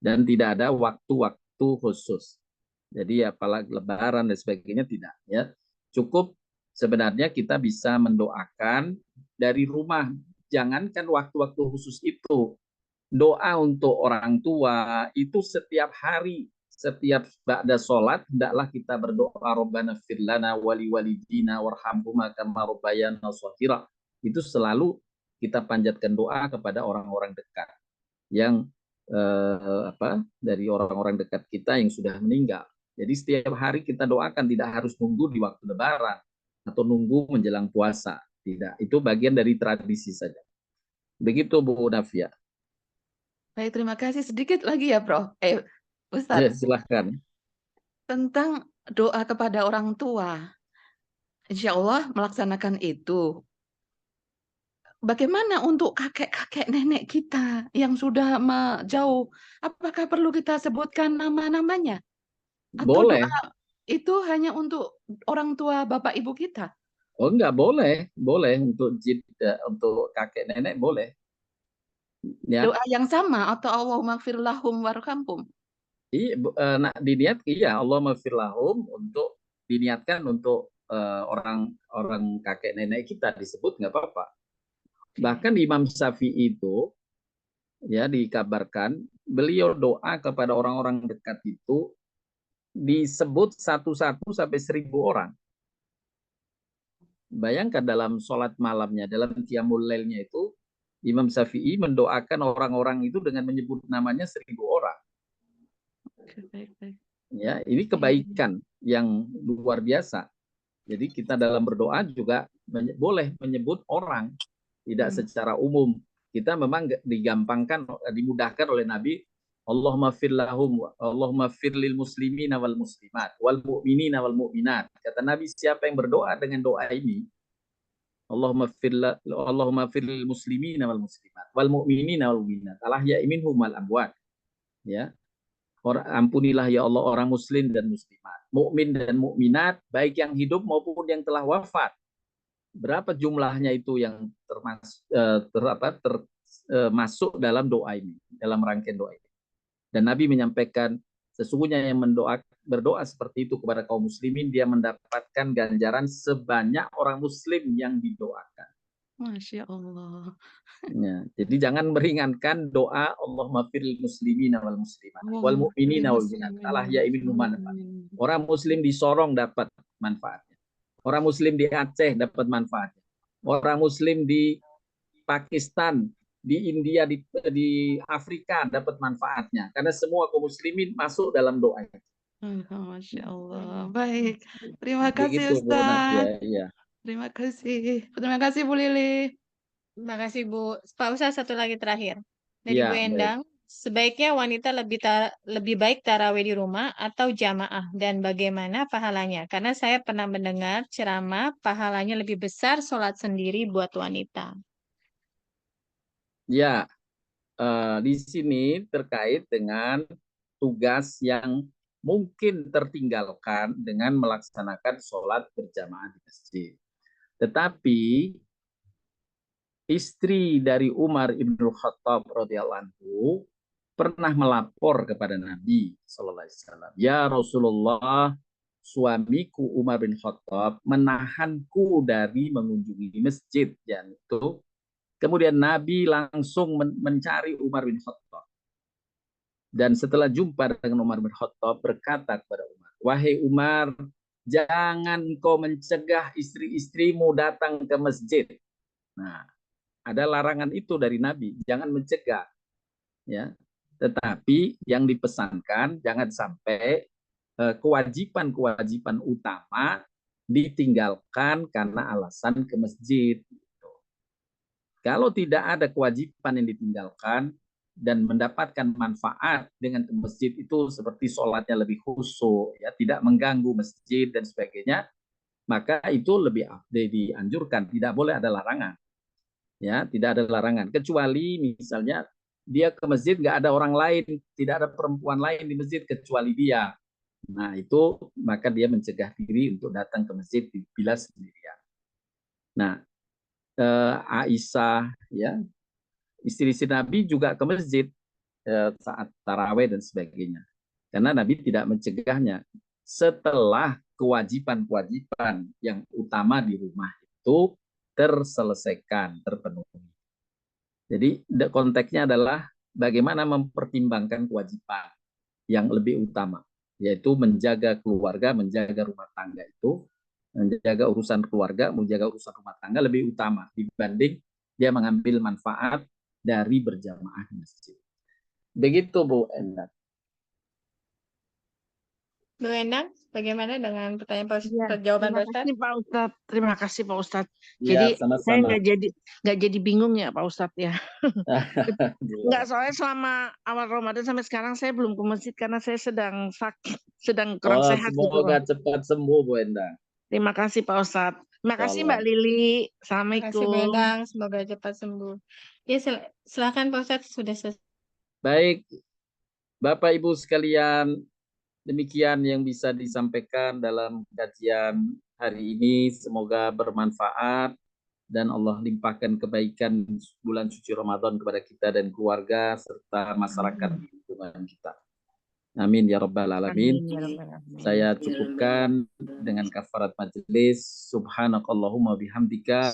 Dan tidak ada waktu-waktu khusus. Jadi apalagi lebaran dan sebagainya tidak, ya. Cukup sebenarnya kita bisa mendoakan dari rumah. Jangankan waktu-waktu khusus itu. Doa untuk orang tua itu setiap hari, setiap ba'da sholat, hendaklah kita berdoa, Rabbana fir lana wali walidina warhamhuma kama rabbayana shaghira. Itu selalu kita panjatkan doa kepada orang-orang dekat yang dari orang-orang dekat kita yang sudah meninggal. Jadi setiap hari kita doakan, tidak harus nunggu di waktu Lebaran atau nunggu menjelang puasa. Tidak, itu bagian dari tradisi saja. Begitu Bu Nafia. Baik, terima kasih. Sedikit lagi ya, Prof. Ya, Ustadz, silahkan. tentang doa kepada orang tua. Insya Allah melaksanakan itu. Bagaimana untuk kakek-kakek nenek kita yang sudah jauh? Apakah perlu kita sebutkan nama-namanya? Atau Boleh. doa itu hanya untuk orang tua bapak ibu kita? Oh enggak, boleh. Boleh untuk kakek nenek boleh. Ya. Doa yang sama atau Allahumma gfir lahum warhamhum? Iya, diniat iya Allah maghfir lahum untuk diniatkan untuk orang kakek nenek kita disebut nggak apa-apa. Bahkan Imam Syafi'i itu ya dikabarkan beliau doa kepada orang-orang dekat itu disebut satu-satu sampai 1.000 orang. Bayangkan dalam sholat malamnya, dalam qiyamul lailnya itu Imam Syafi'i mendoakan orang-orang itu dengan menyebut namanya 1.000 orang. Ya, ini kebaikan yang luar biasa. Jadi kita dalam berdoa juga boleh menyebut orang, tidak secara umum. Kita memang digampangkan, dimudahkan oleh Nabi, Allahumma fir lahum, Allahumma fir lil muslimina wal muslimat, wal mu'minina wal mu'minat. Kata Nabi, siapa yang berdoa dengan doa ini, Allahumma fir lil muslimina wal muslimat, wal mu'minina wal mu'minat, al-ahya'i minhum wal amwat. Ya. Ampunilah ya Allah orang muslim dan muslimat, mukmin dan mukminat, baik yang hidup maupun yang telah wafat. Berapa jumlahnya itu yang termasuk dalam doa ini, dalam rangkaian doa ini. Dan Nabi menyampaikan sesungguhnya yang berdoa seperti itu kepada kaum muslimin, dia mendapatkan ganjaran sebanyak orang muslim yang didoakan. Masya Allah. Ya, jadi jangan meringankan doa Allahumma firil muslimina wal muslimat wal mu'minina wal mu'minat al-ahya'i minhum wal amwat. Orang muslim di Sorong dapat manfaatnya. Orang muslim di Aceh dapat manfaatnya. Orang muslim di Pakistan, di India, di Afrika dapat manfaatnya. Karena semua kaum muslimin masuk dalam doa itu. Masya Allah. Baik. Terima kasih Begitu, Bu Nadia. Ustaz. Iya. Terima kasih. Terima kasih Bu Lili. Terima kasih Bu. Pak Ustadz, satu lagi terakhir. Dari Ya, Bu Endang, sebaiknya wanita lebih baik tarawih di rumah atau jamaah, dan bagaimana pahalanya? Karena saya pernah mendengar ceramah pahalanya lebih besar sholat sendiri buat wanita. Ya, di sini terkait dengan tugas yang mungkin tertinggalkan dengan melaksanakan sholat berjamaah di masjid. Tetapi istri dari Umar ibn Khattab radhiyallahu anhu pernah melapor kepada Nabi sallallahu alaihi wasallam, "Ya Rasulullah, suamiku Umar bin Khattab menahanku dari mengunjungi masjid." Dan itu kemudian Nabi langsung mencari Umar bin Khattab. Dan setelah jumpa dengan Umar bin Khattab berkata kepada Umar, "Wahai Umar, jangan kau mencegah istri-istrimu datang ke masjid." Nah, ada larangan itu dari Nabi, jangan mencegah. Ya. Tetapi yang dipesankan jangan sampai kewajiban-kewajiban utama ditinggalkan karena alasan ke masjid. Kalau tidak ada kewajiban yang ditinggalkan dan mendapatkan manfaat dengan ke masjid itu seperti sholatnya lebih khusyuk, ya, tidak mengganggu masjid dan sebagainya, maka itu lebih dianjurkan, tidak boleh ada larangan. Ya, tidak ada larangan. Kecuali misalnya dia ke masjid nggak ada orang lain, tidak ada perempuan lain di masjid kecuali dia. Nah, itu maka dia mencegah diri untuk datang ke masjid bila sendirian. Nah, Aisyah, ya, istri-istri Nabi juga ke masjid saat taraweh dan sebagainya. Karena Nabi tidak mencegahnya setelah kewajiban-kewajiban yang utama di rumah itu terselesaikan, terpenuhi. Jadi konteksnya adalah bagaimana mempertimbangkan kewajiban yang lebih utama, yaitu menjaga keluarga, menjaga rumah tangga itu, menjaga urusan keluarga, menjaga urusan rumah tangga lebih utama dibanding dia mengambil manfaat dari berjamaah di masjid. Begitu Bu Endang. Bu Endang, bagaimana dengan pertanyaan Iya, jawaban terima Pak Ustadz? kasih Pak Ustadz. Terima kasih Pak Ustadz. Ya, Jadi saya sama-sama. nggak jadi bingung ya Pak Ustadz ya. Nggak, Alhamdulillah. soalnya selama awal Ramadan sampai sekarang saya belum ke masjid karena saya sedang sakit, sedang kurang Oh, sehat gitu semoga Pak. cepat sembuh Bu Endang. Terima kasih Pak Ustadz. Terima kasih Insyaallah. Mbak Lili. Terima kasih Bu Assalamualaikum. Endang, semoga cepat sembuh. Ya, silakan Pak Ustadz, sudah selesai. Baik, Bapak Ibu sekalian, demikian yang bisa disampaikan dalam kajian hari ini. Semoga bermanfaat dan Allah limpahkan kebaikan bulan suci Ramadan kepada kita dan keluarga serta masyarakat di lingkungan kita. Amin ya rabbal alamin. Amin ya rabbal alamin. Saya cukupkan dengan kafarat majelis. Subhanakallahumma bihamdika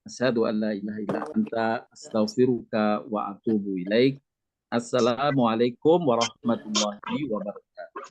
asyhadu an la ilaha illa anta astaghfiruka wa atubu ilaik. Assalamualaikum warahmatullahi wabarakatuh.